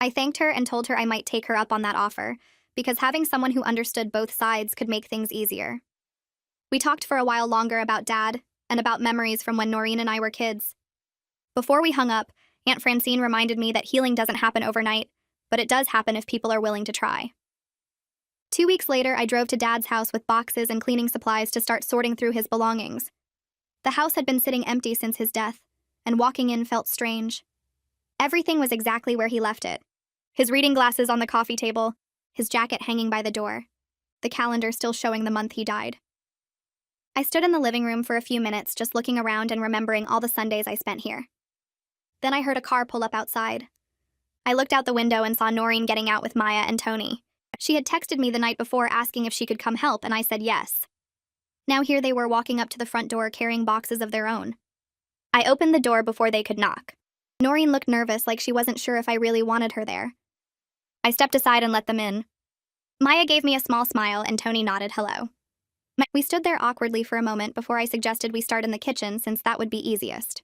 I thanked her and told her I might take her up on that offer, because having someone who understood both sides could make things easier. We talked for a while longer about Dad and about memories from when Noreen and I were kids. Before we hung up, Aunt Francine reminded me that healing doesn't happen overnight, but it does happen if people are willing to try. 2 weeks later, I drove to Dad's house with boxes and cleaning supplies to start sorting through his belongings. The house had been sitting empty since his death, and walking in felt strange. Everything was exactly where he left it. His reading glasses on the coffee table, his jacket hanging by the door, the calendar still showing the month he died. I stood in the living room for a few minutes just looking around and remembering all the Sundays I spent here. Then I heard a car pull up outside. I looked out the window and saw Noreen getting out with Maya and Tony. She had texted me the night before asking if she could come help, and I said yes. Now here they were walking up to the front door carrying boxes of their own. I opened the door before they could knock. Noreen looked nervous, like she wasn't sure if I really wanted her there. I stepped aside and let them in. Maya gave me a small smile and Tony nodded hello. We stood there awkwardly for a moment before I suggested we start in the kitchen since that would be easiest.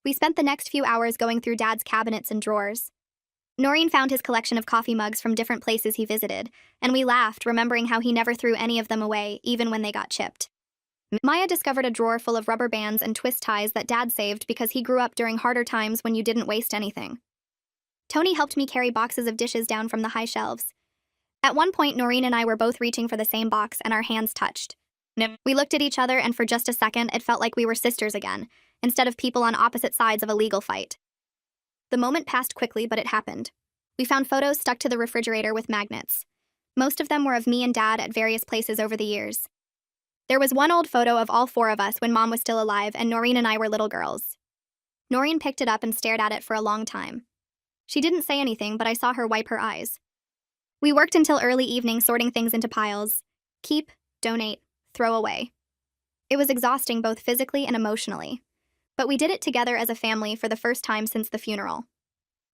We spent the next few hours going through Dad's cabinets and drawers. Noreen found his collection of coffee mugs from different places he visited, and we laughed, remembering how he never threw any of them away, even when they got chipped. Maya discovered a drawer full of rubber bands and twist ties that Dad saved because he grew up during harder times when you didn't waste anything. Tony helped me carry boxes of dishes down from the high shelves. At one point, Noreen and I were both reaching for the same box, and our hands touched. We looked at each other, and for just a second, it felt like we were sisters again, instead of people on opposite sides of a legal fight. The moment passed quickly, but it happened. We found photos stuck to the refrigerator with magnets. Most of them were of me and Dad at various places over the years. There was one old photo of all four of us when Mom was still alive and Noreen and I were little girls. Noreen picked it up and stared at it for a long time. She didn't say anything, but I saw her wipe her eyes. We worked until early evening sorting things into piles. Keep, donate, throw away. It was exhausting both physically and emotionally. But we did it together as a family for the first time since the funeral.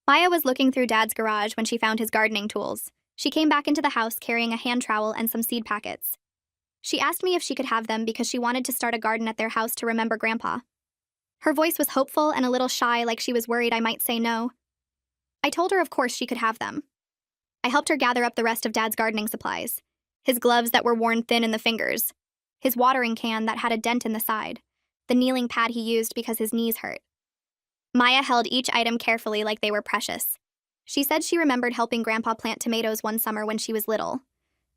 Maya was looking through Dad's garage when she found his gardening tools. She came back into the house carrying a hand trowel and some seed packets. She asked me if she could have them because she wanted to start a garden at their house to remember Grandpa. Her voice was hopeful and a little shy, like she was worried I might say no. I told her of course she could have them. I helped her gather up the rest of Dad's gardening supplies. His gloves that were worn thin in the fingers. His watering can that had a dent in the side. The kneeling pad he used because his knees hurt. Maya held each item carefully like they were precious. She said she remembered helping Grandpa plant tomatoes one summer when she was little.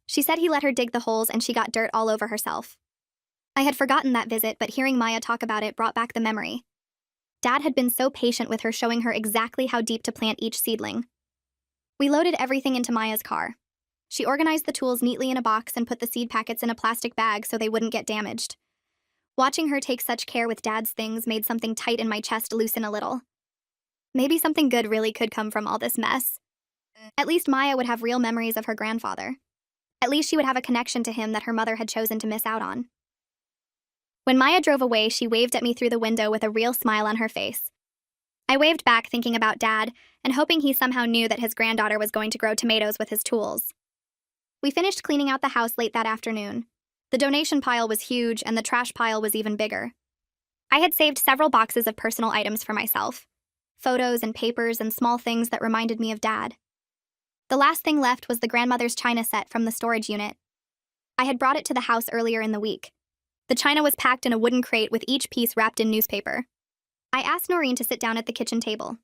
She said he let her dig the holes and she got dirt all over herself. I had forgotten that visit, but hearing Maya talk about it brought back the memory. Dad had been so patient with her, showing her exactly how deep to plant each seedling. We loaded everything into Maya's car. She organized the tools neatly in a box and put the seed packets in a plastic bag so they wouldn't get damaged. Watching her take such care with Dad's things made something tight in my chest loosen a little. Maybe something good really could come from all this mess. At least Maya would have real memories of her grandfather. At least she would have a connection to him that her mother had chosen to miss out on. When Maya drove away, she waved at me through the window with a real smile on her face. I waved back, thinking about Dad and hoping he somehow knew that his granddaughter was going to grow tomatoes with his tools. We finished cleaning out the house late that afternoon. The donation pile was huge and the trash pile was even bigger. I had saved several boxes of personal items for myself. Photos and papers and small things that reminded me of Dad. The last thing left was the grandmother's china set from the storage unit. I had brought it to the house earlier in the week. The china was packed in a wooden crate with each piece wrapped in newspaper. I asked Noreen to sit down at the kitchen table.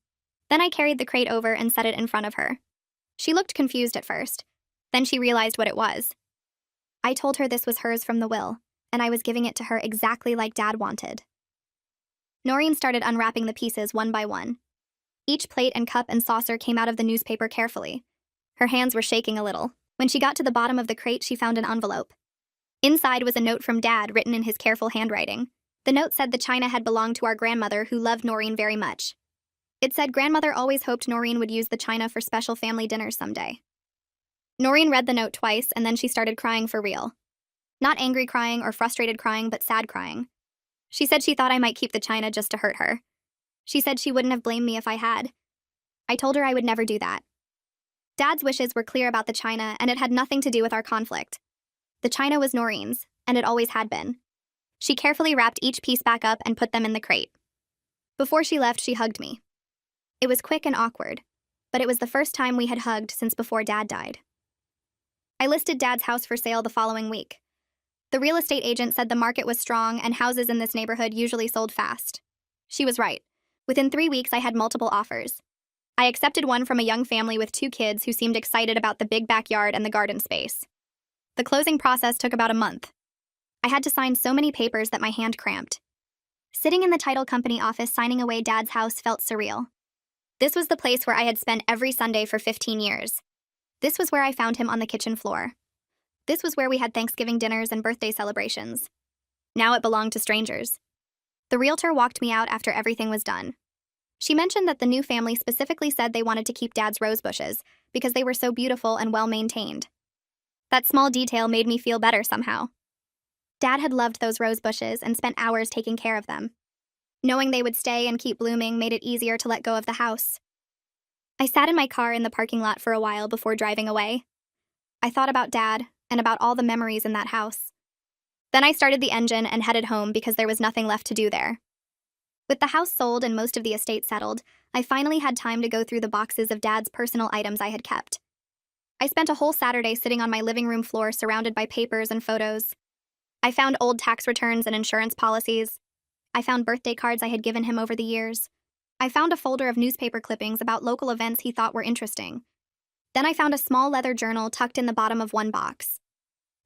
Then I carried the crate over and set it in front of her. She looked confused at first. Then she realized what it was. I told her this was hers from the will, and I was giving it to her exactly like Dad wanted. Noreen started unwrapping the pieces one by one. Each plate and cup and saucer came out of the newspaper carefully. Her hands were shaking a little. When she got to the bottom of the crate, she found an envelope. Inside was a note from Dad written in his careful handwriting. The note said the china had belonged to our grandmother, who loved Noreen very much. It said grandmother always hoped Noreen would use the china for special family dinners someday. Noreen read the note twice, and then she started crying for real. Not angry crying or frustrated crying, but sad crying. She said she thought I might keep the china just to hurt her. She said she wouldn't have blamed me if I had. I told her I would never do that. Dad's wishes were clear about the china, and it had nothing to do with our conflict. The china was Noreen's, and it always had been. She carefully wrapped each piece back up and put them in the crate. Before she left, she hugged me. It was quick and awkward, but it was the first time we had hugged since before Dad died. I listed Dad's house for sale the following week. The real estate agent said the market was strong and houses in this neighborhood usually sold fast. She was right. Within 3 weeks, I had multiple offers. I accepted one from a young family with 2 kids who seemed excited about the big backyard and the garden space. The closing process took about a month. I had to sign so many papers that my hand cramped. Sitting in the title company office signing away Dad's house felt surreal. This was the place where I had spent every Sunday for 15 years. This was where I found him on the kitchen floor. This was where we had Thanksgiving dinners and birthday celebrations. Now it belonged to strangers. The realtor walked me out after everything was done. She mentioned that the new family specifically said they wanted to keep Dad's rose bushes because they were so beautiful and well-maintained. That small detail made me feel better somehow. Dad had loved those rose bushes and spent hours taking care of them. Knowing they would stay and keep blooming made it easier to let go of the house. I sat in my car in the parking lot for a while before driving away. I thought about Dad and about all the memories in that house. Then I started the engine and headed home because there was nothing left to do there. With the house sold and most of the estate settled, I finally had time to go through the boxes of Dad's personal items I had kept. I spent a whole Saturday sitting on my living room floor surrounded by papers and photos. I found old tax returns and insurance policies. I found birthday cards I had given him over the years. I found a folder of newspaper clippings about local events he thought were interesting. Then I found a small leather journal tucked in the bottom of one box.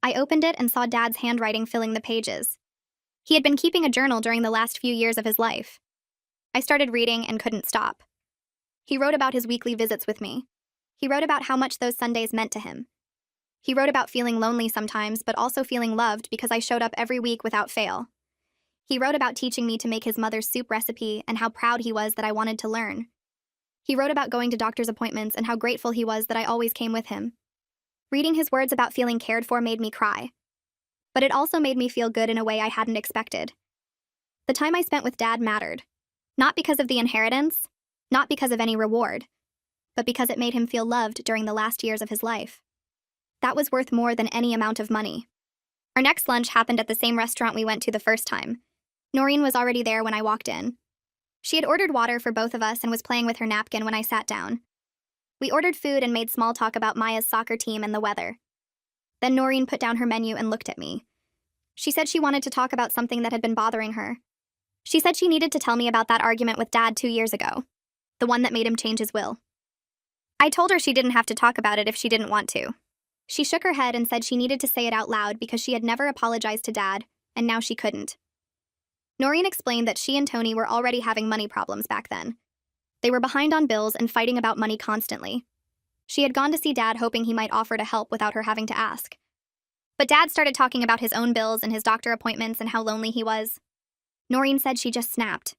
I opened it and saw Dad's handwriting filling the pages. He had been keeping a journal during the last few years of his life. I started reading and couldn't stop. He wrote about his weekly visits with me. He wrote about how much those Sundays meant to him. He wrote about feeling lonely sometimes, but also feeling loved because I showed up every week without fail. He wrote about teaching me to make his mother's soup recipe and how proud he was that I wanted to learn. He wrote about going to doctor's appointments and how grateful he was that I always came with him. Reading his words about feeling cared for made me cry. But it also made me feel good in a way I hadn't expected. The time I spent with Dad mattered. Not because of the inheritance, not because of any reward, but because it made him feel loved during the last years of his life. That was worth more than any amount of money. Our next lunch happened at the same restaurant we went to the first time. Noreen was already there when I walked in. She had ordered water for both of us and was playing with her napkin when I sat down. We ordered food and made small talk about Maya's soccer team and the weather. Then Noreen put down her menu and looked at me. She said she wanted to talk about something that had been bothering her. She said she needed to tell me about that argument with Dad 2 years ago, the one that made him change his will. I told her she didn't have to talk about it if she didn't want to. She shook her head and said she needed to say it out loud because she had never apologized to Dad, and now she couldn't. Noreen explained that she and Tony were already having money problems back then. They were behind on bills and fighting about money constantly. She had gone to see Dad hoping he might offer to help without her having to ask. But Dad started talking about his own bills and his doctor appointments and how lonely he was. Noreen said she just snapped.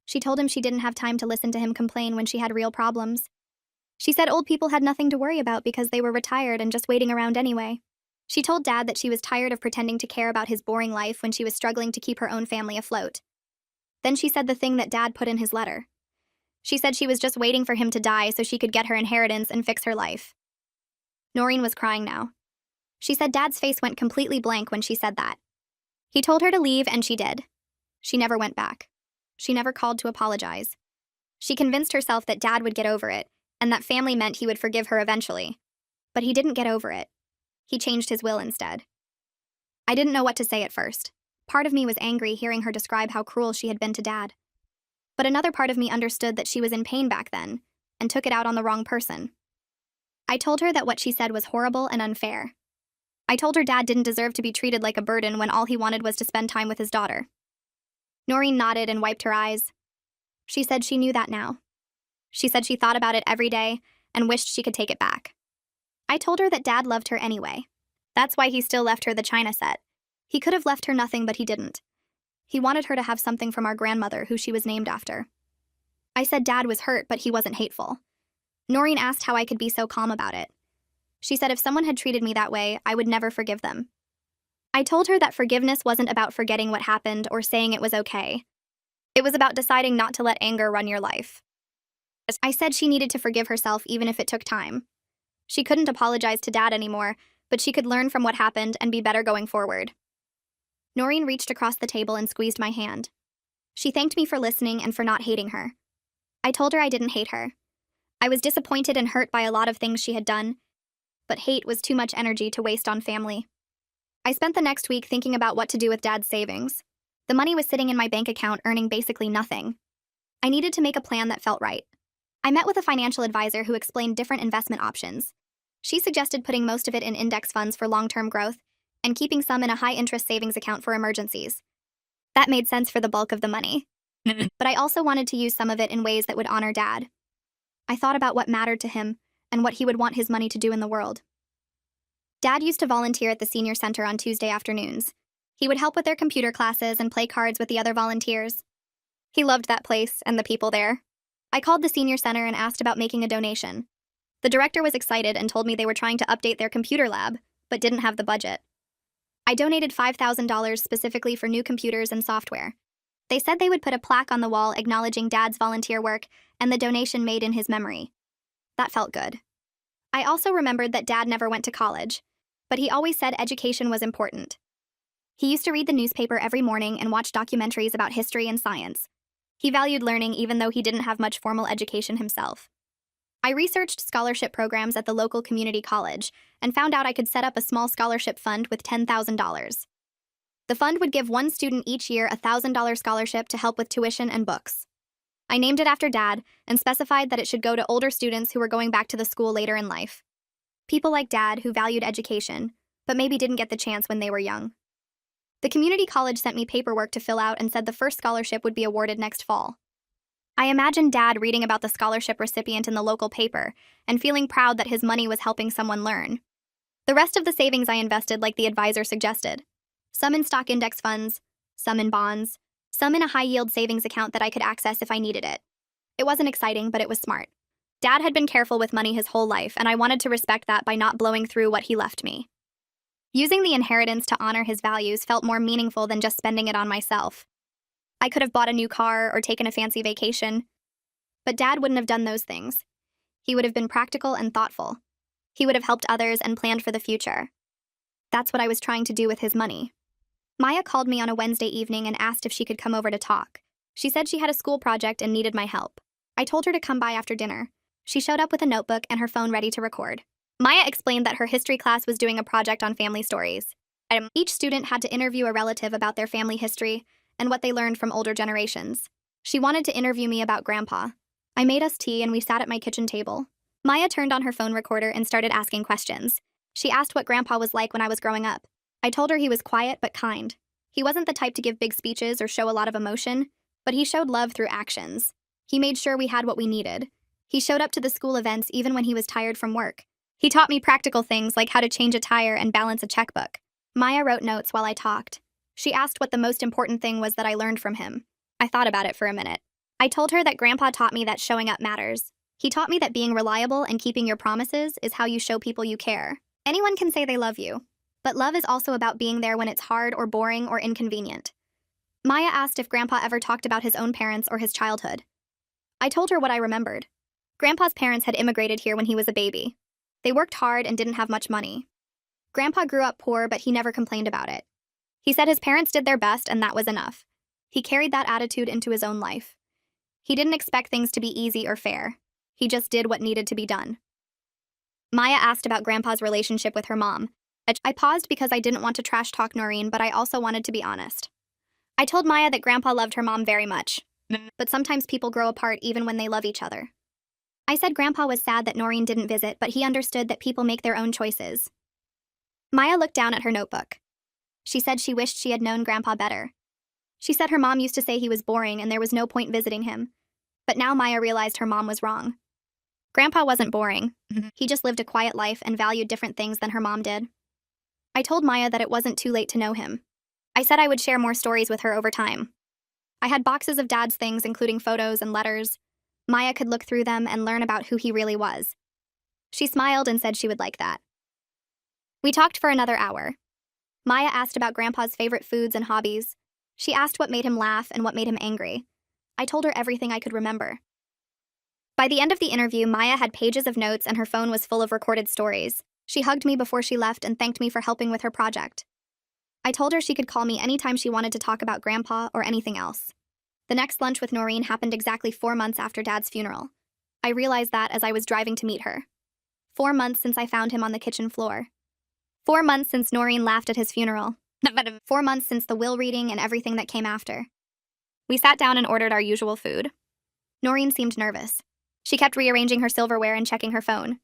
She told him she didn't have time to listen to him complain when she had real problems. She said old people had nothing to worry about because they were retired and just waiting around anyway. She told Dad that she was tired of pretending to care about his boring life when she was struggling to keep her own family afloat. Then she said the thing that Dad put in his letter. She said she was just waiting for him to die so she could get her inheritance and fix her life. Noreen was crying now. She said Dad's face went completely blank when she said that. He told her to leave and she did. She never went back. She never called to apologize. She convinced herself that Dad would get over it, and that family meant he would forgive her eventually. But he didn't get over it. He changed his will instead. I didn't know what to say at first. Part of me was angry hearing her describe how cruel she had been to Dad. But another part of me understood that she was in pain back then, and took it out on the wrong person. I told her that what she said was horrible and unfair. I told her Dad didn't deserve to be treated like a burden when all he wanted was to spend time with his daughter. Noreen nodded and wiped her eyes. She said she knew that now. She said she thought about it every day and wished she could take it back. I told her that Dad loved her anyway. That's why he still left her the china set. He could have left her nothing, but he didn't. He wanted her to have something from our grandmother, who she was named after. I said Dad was hurt, but he wasn't hateful. Noreen asked how I could be so calm about it. She said if someone had treated me that way, I would never forgive them. I told her that forgiveness wasn't about forgetting what happened or saying it was okay. It was about deciding not to let anger run your life. I said she needed to forgive herself even if it took time. She couldn't apologize to Dad anymore, but she could learn from what happened and be better going forward. Noreen reached across the table and squeezed my hand. She thanked me for listening and for not hating her. I told her I didn't hate her. I was disappointed and hurt by a lot of things she had done, but hate was too much energy to waste on family. I spent the next week thinking about what to do with Dad's savings. The money was sitting in my bank account earning basically nothing. I needed to make a plan that felt right. I met with a financial advisor who explained different investment options. She suggested putting most of it in index funds for long-term growth and keeping some in a high-interest savings account for emergencies. That made sense for the bulk of the money. But I also wanted to use some of it in ways that would honor Dad. I thought about what mattered to him and what he would want his money to do in the world. Dad used to volunteer at the senior center on Tuesday afternoons. He would help with their computer classes and play cards with the other volunteers. He loved that place and the people there. I called the senior center and asked about making a donation. The director was excited and told me they were trying to update their computer lab, but didn't have the budget. I donated $5,000 specifically for new computers and software. They said they would put a plaque on the wall acknowledging Dad's volunteer work and the donation made in his memory. That felt good. I also remembered that Dad never went to college, but he always said education was important. He used to read the newspaper every morning and watch documentaries about history and science. He valued learning even though he didn't have much formal education himself. I researched scholarship programs at the local community college and found out I could set up a small scholarship fund with $10,000. The fund would give one student each year a $1,000 scholarship to help with tuition and books. I named it after Dad and specified that it should go to older students who were going back to the school later in life. People like Dad who valued education, but maybe didn't get the chance when they were young. The community college sent me paperwork to fill out and said the first scholarship would be awarded next fall. I imagined Dad reading about the scholarship recipient in the local paper and feeling proud that his money was helping someone learn. The rest of the savings I invested like the advisor suggested. Some in stock index funds, some in bonds, some in a high-yield savings account that I could access if I needed it. It wasn't exciting, but it was smart. Dad had been careful with money his whole life, and I wanted to respect that by not blowing through what he left me. Using the inheritance to honor his values felt more meaningful than just spending it on myself. I could have bought a new car or taken a fancy vacation, but Dad wouldn't have done those things. He would have been practical and thoughtful. He would have helped others and planned for the future. That's what I was trying to do with his money. Maya called me on a Wednesday evening and asked if she could come over to talk. She said she had a school project and needed my help. I told her to come by after dinner. She showed up with a notebook and her phone ready to record. Maya explained that her history class was doing a project on family stories. Each student had to interview a relative about their family history and what they learned from older generations. She wanted to interview me about Grandpa. I made us tea and we sat at my kitchen table. Maya turned on her phone recorder and started asking questions. She asked what Grandpa was like when I was growing up. I told her he was quiet but kind. He wasn't the type to give big speeches or show a lot of emotion, but he showed love through actions. He made sure we had what we needed. He showed up to the school events even when he was tired from work. He taught me practical things like how to change a tire and balance a checkbook. Maya wrote notes while I talked. She asked what the most important thing was that I learned from him. I thought about it for a minute. I told her that Grandpa taught me that showing up matters. He taught me that being reliable and keeping your promises is how you show people you care. Anyone can say they love you, but love is also about being there when it's hard or boring or inconvenient. Maya asked if Grandpa ever talked about his own parents or his childhood. I told her what I remembered. Grandpa's parents had immigrated here when he was a baby. They worked hard and didn't have much money. Grandpa grew up poor, but he never complained about it. He said his parents did their best and that was enough. He carried that attitude into his own life. He didn't expect things to be easy or fair. He just did what needed to be done. Maya asked about Grandpa's relationship with her mom. I paused because I didn't want to trash talk Noreen, but I also wanted to be honest. I told Maya that Grandpa loved her mom very much, but sometimes people grow apart even when they love each other. I said Grandpa was sad that Noreen didn't visit, but he understood that people make their own choices. Maya looked down at her notebook. She said she wished she had known Grandpa better. She said her mom used to say he was boring and there was no point visiting him. But now Maya realized her mom was wrong. Grandpa wasn't boring. He just lived a quiet life and valued different things than her mom did. I told Maya that it wasn't too late to know him. I said I would share more stories with her over time. I had boxes of Dad's things, including photos and letters. Maya could look through them and learn about who he really was. She smiled and said she would like that. We talked for another hour. Maya asked about Grandpa's favorite foods and hobbies. She asked what made him laugh and what made him angry. I told her everything I could remember. By the end of the interview, Maya had pages of notes and her phone was full of recorded stories. She hugged me before she left and thanked me for helping with her project. I told her she could call me anytime she wanted to talk about Grandpa or anything else. The next lunch with Noreen happened exactly 4 months after Dad's funeral. I realized that as I was driving to meet her. 4 months since I found him on the kitchen floor. 4 months since Noreen laughed at his funeral. 4 months since the will reading and everything that came after. We sat down and ordered our usual food. Noreen seemed nervous. She kept rearranging her silverware and checking her phone.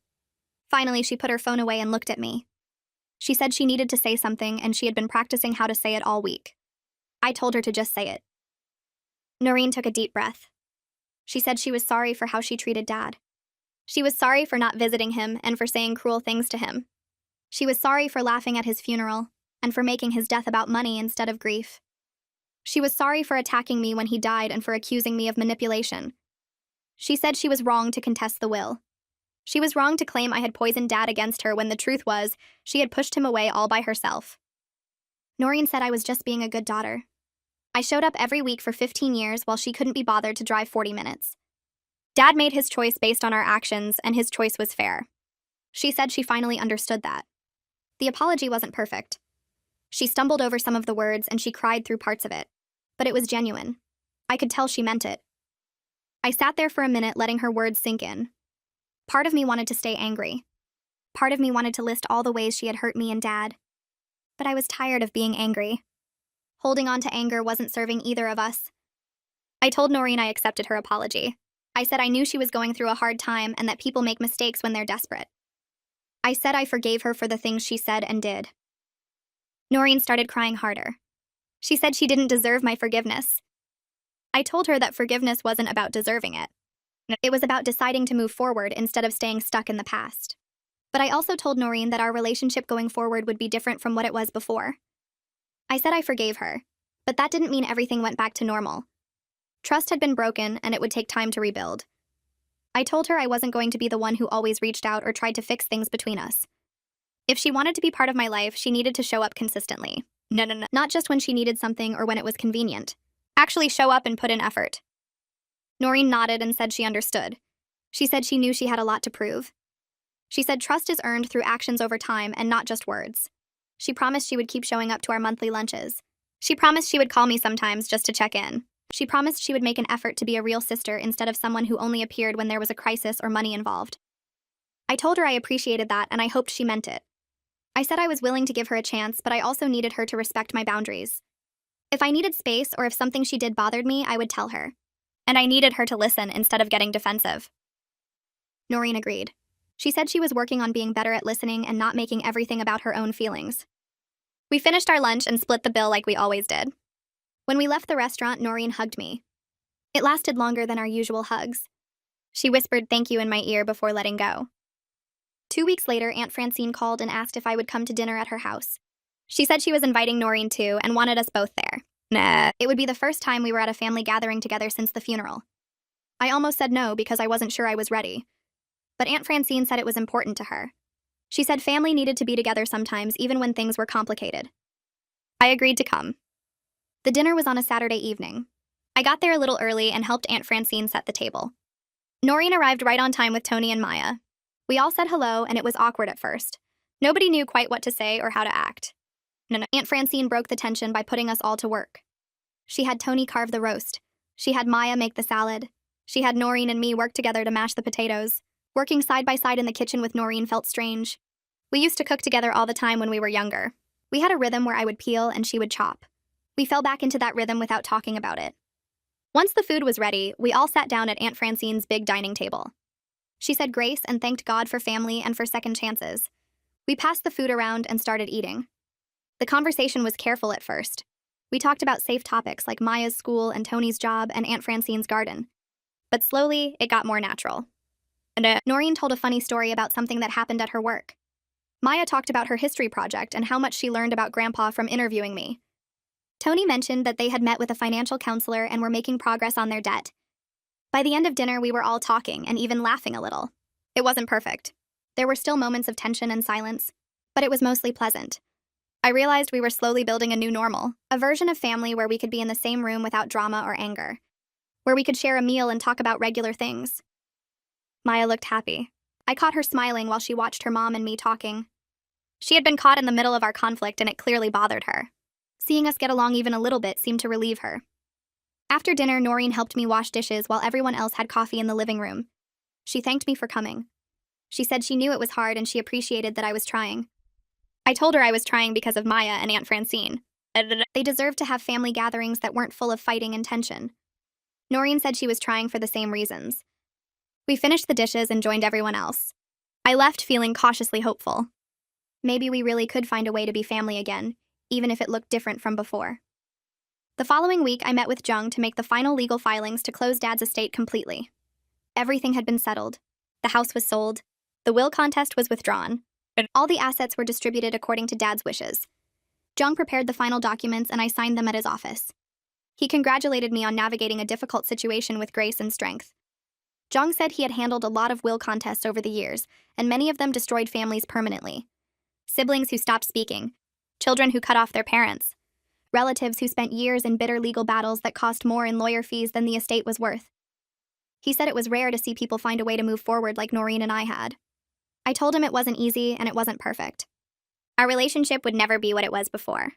Finally, she put her phone away and looked at me. She said she needed to say something and she had been practicing how to say it all week. I told her to just say it. Noreen took a deep breath. She said she was sorry for how she treated Dad. She was sorry for not visiting him and for saying cruel things to him. She was sorry for laughing at his funeral and for making his death about money instead of grief. She was sorry for attacking me when he died and for accusing me of manipulation. She said she was wrong to contest the will. She was wrong to claim I had poisoned Dad against her when the truth was she had pushed him away all by herself. Noreen said I was just being a good daughter. I showed up every week for 15 years while she couldn't be bothered to drive 40 minutes. Dad made his choice based on our actions, and his choice was fair. She said she finally understood that. The apology wasn't perfect. She stumbled over some of the words and she cried through parts of it. But it was genuine. I could tell she meant it. I sat there for a minute letting her words sink in. Part of me wanted to stay angry. Part of me wanted to list all the ways she had hurt me and Dad. But I was tired of being angry. Holding on to anger wasn't serving either of us. I told Noreen I accepted her apology. I said I knew she was going through a hard time and that people make mistakes when they're desperate. I said I forgave her for the things she said and did. Noreen started crying harder. She said she didn't deserve my forgiveness. I told her that forgiveness wasn't about deserving it. It was about deciding to move forward instead of staying stuck in the past. But I also told Noreen that our relationship going forward would be different from what it was before. I said I forgave her, but that didn't mean everything went back to normal. Trust had been broken, and it would take time to rebuild. I told her I wasn't going to be the one who always reached out or tried to fix things between us. If she wanted to be part of my life, she needed to show up consistently. No. Not just when she needed something or when it was convenient. Actually show up and put in effort. Noreen nodded and said she understood. She said she knew she had a lot to prove. She said trust is earned through actions over time and not just words. She promised she would keep showing up to our monthly lunches. She promised she would call me sometimes just to check in. She promised she would make an effort to be a real sister instead of someone who only appeared when there was a crisis or money involved. I told her I appreciated that and I hoped she meant it. I said I was willing to give her a chance, but I also needed her to respect my boundaries. If I needed space or if something she did bothered me, I would tell her. And I needed her to listen instead of getting defensive. Noreen agreed. She said she was working on being better at listening and not making everything about her own feelings. We finished our lunch and split the bill like we always did. When we left the restaurant, Noreen hugged me. It lasted longer than our usual hugs. She whispered thank you in my ear before letting go. 2 weeks later, Aunt Francine called and asked if I would come to dinner at her house. She said she was inviting Noreen too and wanted us both there. Nah. It would be the first time we were at a family gathering together since the funeral. I almost said no because I wasn't sure I was ready. But Aunt Francine said it was important to her. She said family needed to be together sometimes even when things were complicated. I agreed to come. The dinner was on a Saturday evening. I got there a little early and helped Aunt Francine set the table. Noreen arrived right on time with Tony and Maya. We all said hello, and it was awkward at first. Nobody knew quite what to say or how to act. No. Aunt Francine broke the tension by putting us all to work. She had Tony carve the roast. She had Maya make the salad. She had Noreen and me work together to mash the potatoes. Working side by side in the kitchen with Noreen felt strange. We used to cook together all the time when we were younger. We had a rhythm where I would peel and she would chop. We fell back into that rhythm without talking about it. Once the food was ready, we all sat down at Aunt Francine's big dining table. She said grace and thanked God for family and for second chances. We passed the food around and started eating. The conversation was careful at first. We talked about safe topics like Maya's school and Tony's job and Aunt Francine's garden. But slowly, it got more natural. And Noreen told a funny story about something that happened at her work. Maya talked about her history project and how much she learned about Grandpa from interviewing me. Tony mentioned that they had met with a financial counselor and were making progress on their debt. By the end of dinner, we were all talking and even laughing a little. It wasn't perfect. There were still moments of tension and silence, but it was mostly pleasant. I realized we were slowly building a new normal, a version of family where we could be in the same room without drama or anger, where we could share a meal and talk about regular things. Maya looked happy. I caught her smiling while she watched her mom and me talking. She had been caught in the middle of our conflict and it clearly bothered her. Seeing us get along even a little bit seemed to relieve her. After dinner, Noreen helped me wash dishes while everyone else had coffee in the living room. She thanked me for coming. She said she knew it was hard and she appreciated that I was trying. I told her I was trying because of Maya and Aunt Francine. They deserved to have family gatherings that weren't full of fighting and tension. Noreen said she was trying for the same reasons. We finished the dishes and joined everyone else. I left feeling cautiously hopeful. Maybe we really could find a way to be family again, even if it looked different from before. The following week, I met with Jung to make the final legal filings to close Dad's estate completely. Everything had been settled. The house was sold. The will contest was withdrawn. All the assets were distributed according to Dad's wishes. Jung prepared the final documents and I signed them at his office. He congratulated me on navigating a difficult situation with grace and strength. Jung said he had handled a lot of will contests over the years, and many of them destroyed families permanently. Siblings who stopped speaking, children who cut off their parents, relatives who spent years in bitter legal battles that cost more in lawyer fees than the estate was worth. He said it was rare to see people find a way to move forward like Noreen and I had. I told him it wasn't easy and it wasn't perfect. Our relationship would never be what it was before.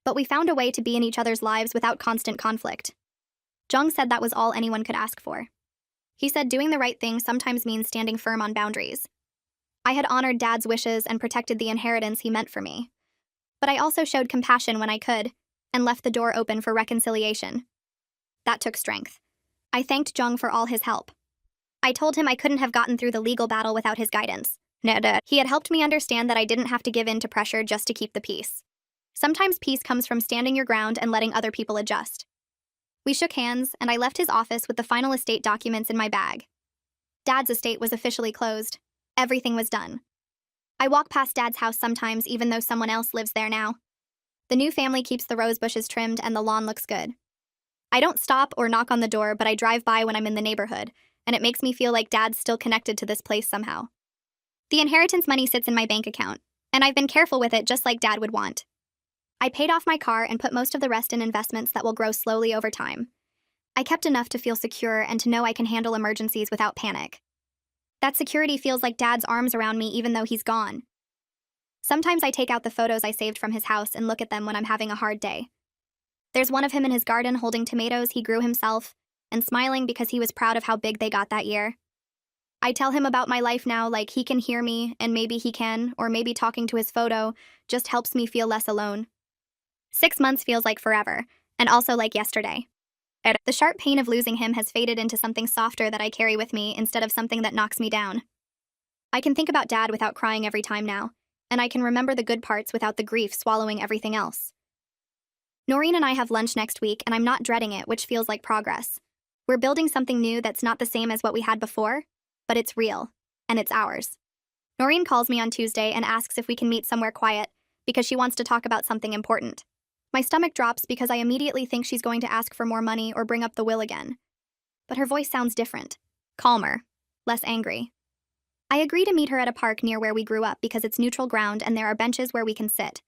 But we found a way to be in each other's lives without constant conflict. Jung said that was all anyone could ask for. He said doing the right thing sometimes means standing firm on boundaries. I had honored Dad's wishes and protected the inheritance he meant for me. But I also showed compassion when I could, and left the door open for reconciliation. That took strength. I thanked Jung for all his help. I told him I couldn't have gotten through the legal battle without his guidance. He had helped me understand that I didn't have to give in to pressure just to keep the peace. Sometimes peace comes from standing your ground and letting other people adjust. We shook hands, and I left his office with the final estate documents in my bag. Dad's estate was officially closed. Everything was done. I walk past Dad's house sometimes, even though someone else lives there now. The new family keeps the rose bushes trimmed and the lawn looks good. I don't stop or knock on the door, but I drive by when I'm in the neighborhood, and it makes me feel like Dad's still connected to this place somehow. The inheritance money sits in my bank account, and I've been careful with it just like Dad would want. I paid off my car and put most of the rest in investments that will grow slowly over time. I kept enough to feel secure and to know I can handle emergencies without panic. That security feels like Dad's arms around me even though he's gone. Sometimes I take out the photos I saved from his house and look at them when I'm having a hard day. There's one of him in his garden holding tomatoes he grew himself and smiling because he was proud of how big they got that year. I tell him about my life now, like he can hear me, and maybe he can, or maybe talking to his photo just helps me feel less alone. 6 months feels like forever, and also like yesterday. The sharp pain of losing him has faded into something softer that I carry with me instead of something that knocks me down. I can think about Dad without crying every time now, and I can remember the good parts without the grief swallowing everything else. Noreen and I have lunch next week, and I'm not dreading it, which feels like progress. We're building something new that's not the same as what we had before, but it's real, and it's ours. Noreen calls me on Tuesday and asks if we can meet somewhere quiet because she wants to talk about something important. My stomach drops because I immediately think she's going to ask for more money or bring up the will again. But her voice sounds different, calmer, less angry. I agree to meet her at a park near where we grew up because it's neutral ground and there are benches where we can sit.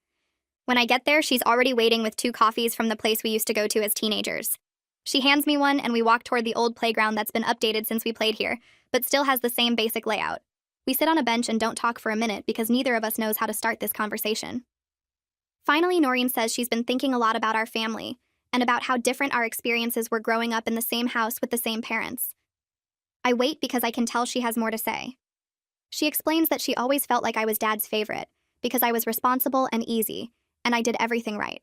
When I get there, she's already waiting with 2 coffees from the place we used to go to as teenagers. She hands me one and we walk toward the old playground that's been updated since we played here, but still has the same basic layout. We sit on a bench and don't talk for a minute because neither of us knows how to start this conversation. Finally, Noreen says she's been thinking a lot about our family and about how different our experiences were growing up in the same house with the same parents. I wait because I can tell she has more to say. She explains that she always felt like I was Dad's favorite because I was responsible and easy, and I did everything right.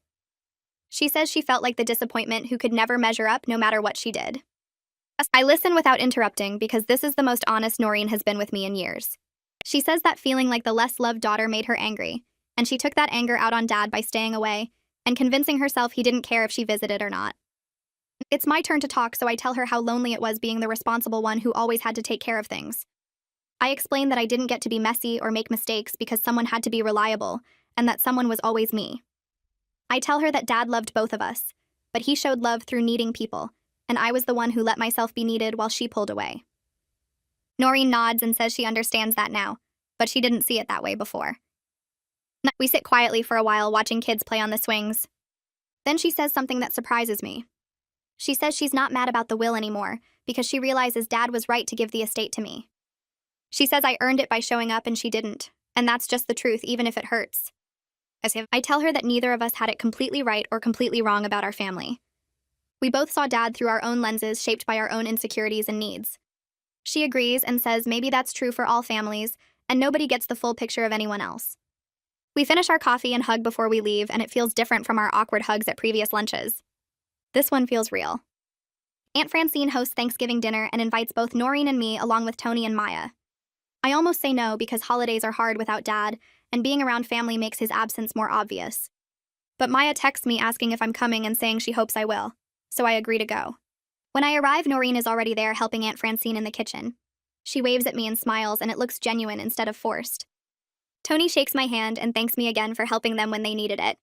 She says she felt like the disappointment who could never measure up no matter what she did. I listen without interrupting because this is the most honest Noreen has been with me in years. She says that feeling like the less loved daughter made her angry, and she took that anger out on Dad by staying away and convincing herself he didn't care if she visited or not. It's my turn to talk, so I tell her how lonely it was being the responsible one who always had to take care of things. I explain that I didn't get to be messy or make mistakes because someone had to be reliable, and that someone was always me. I tell her that Dad loved both of us, but he showed love through needing people, and I was the one who let myself be needed while she pulled away. Noreen nods and says she understands that now, but she didn't see it that way before. We sit quietly for a while watching kids play on the swings. Then she says something that surprises me. She says she's not mad about the will anymore because she realizes Dad was right to give the estate to me. She says I earned it by showing up and she didn't, and that's just the truth even if it hurts. I tell her that neither of us had it completely right or completely wrong about our family. We both saw Dad through our own lenses shaped by our own insecurities and needs. She agrees and says maybe that's true for all families, and nobody gets the full picture of anyone else. We finish our coffee and hug before we leave, and it feels different from our awkward hugs at previous lunches. This one feels real. Aunt Francine hosts Thanksgiving dinner and invites both Noreen and me along with Tony and Maya. I almost say no because holidays are hard without Dad, and being around family makes his absence more obvious. But Maya texts me asking if I'm coming and saying she hopes I will, so I agree to go. When I arrive, Noreen is already there helping Aunt Francine in the kitchen. She waves at me and smiles, and it looks genuine instead of forced. Tony shakes my hand and thanks me again for helping them when they needed it.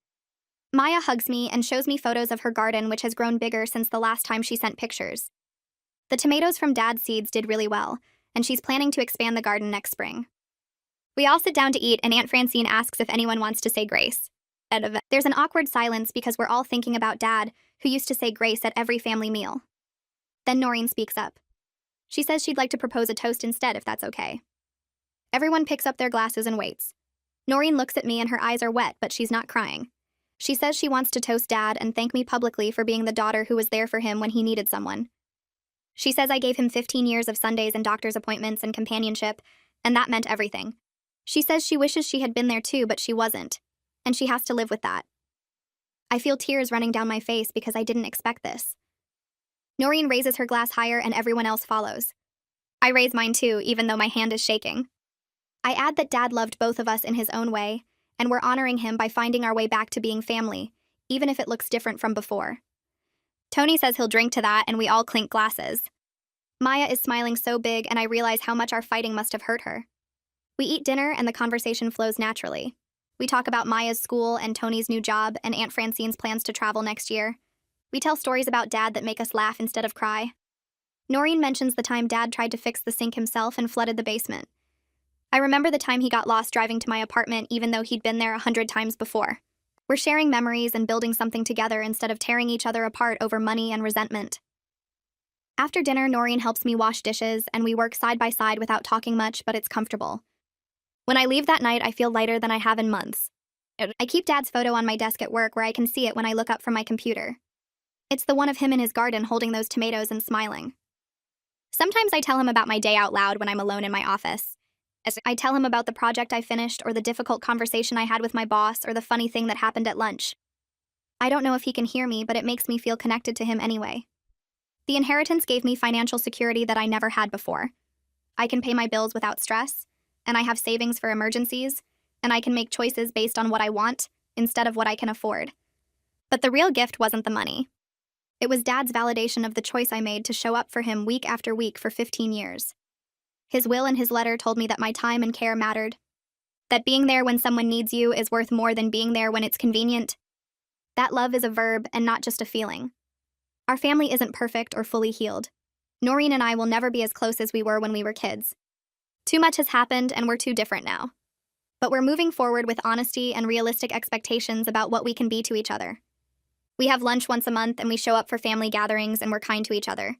Maya hugs me and shows me photos of her garden, which has grown bigger since the last time she sent pictures. The tomatoes from Dad's seeds did really well, and she's planning to expand the garden next spring. We all sit down to eat, and Aunt Francine asks if anyone wants to say grace. There's an awkward silence because we're all thinking about Dad, who used to say grace at every family meal. Then Noreen speaks up. She says she'd like to propose a toast instead, if that's okay. Everyone picks up their glasses and waits. Noreen looks at me and her eyes are wet, but she's not crying. She says she wants to toast Dad and thank me publicly for being the daughter who was there for him when he needed someone. She says I gave him 15 years of Sundays and doctor's appointments and companionship, and that meant everything. She says she wishes she had been there too, but she wasn't, and she has to live with that. I feel tears running down my face because I didn't expect this. Noreen raises her glass higher and everyone else follows. I raise mine too, even though my hand is shaking. I add that Dad loved both of us in his own way, and we're honoring him by finding our way back to being family, even if it looks different from before. Tony says he'll drink to that, and we all clink glasses. Maya is smiling so big, and I realize how much our fighting must have hurt her. We eat dinner and the conversation flows naturally. We talk about Maya's school and Tony's new job and Aunt Francine's plans to travel next year. We tell stories about Dad that make us laugh instead of cry. Noreen mentions the time Dad tried to fix the sink himself and flooded the basement. I remember the time he got lost driving to my apartment even though he'd been there 100 times before. We're sharing memories and building something together instead of tearing each other apart over money and resentment. After dinner, Noreen helps me wash dishes, and we work side by side without talking much, but it's comfortable. When I leave that night, I feel lighter than I have in months. I keep Dad's photo on my desk at work where I can see it when I look up from my computer. It's the one of him in his garden holding those tomatoes and smiling. Sometimes I tell him about my day out loud when I'm alone in my office. I tell him about the project I finished or the difficult conversation I had with my boss or the funny thing that happened at lunch. I don't know if he can hear me, but it makes me feel connected to him anyway. The inheritance gave me financial security that I never had before. I can pay my bills without stress, and I have savings for emergencies, and I can make choices based on what I want instead of what I can afford. But the real gift wasn't the money. It was Dad's validation of the choice I made to show up for him week after week for 15 years. His will and his letter told me that my time and care mattered, that being there when someone needs you is worth more than being there when it's convenient. That love is a verb and not just a feeling. Our family isn't perfect or fully healed. Noreen and I will never be as close as we were when we were kids. Too much has happened and we're too different now. But we're moving forward with honesty and realistic expectations about what we can be to each other. We have lunch once a month and we show up for family gatherings and we're kind to each other.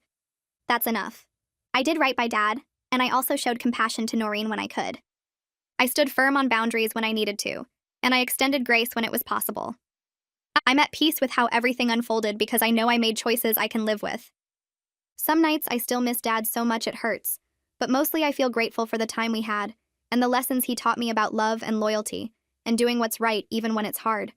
That's enough. I did right by Dad, and I also showed compassion to Noreen when I could. I stood firm on boundaries when I needed to, and I extended grace when it was possible. I'm at peace with how everything unfolded because I know I made choices I can live with. Some nights I still miss Dad so much it hurts, but mostly I feel grateful for the time we had and the lessons he taught me about love and loyalty and doing what's right even when it's hard.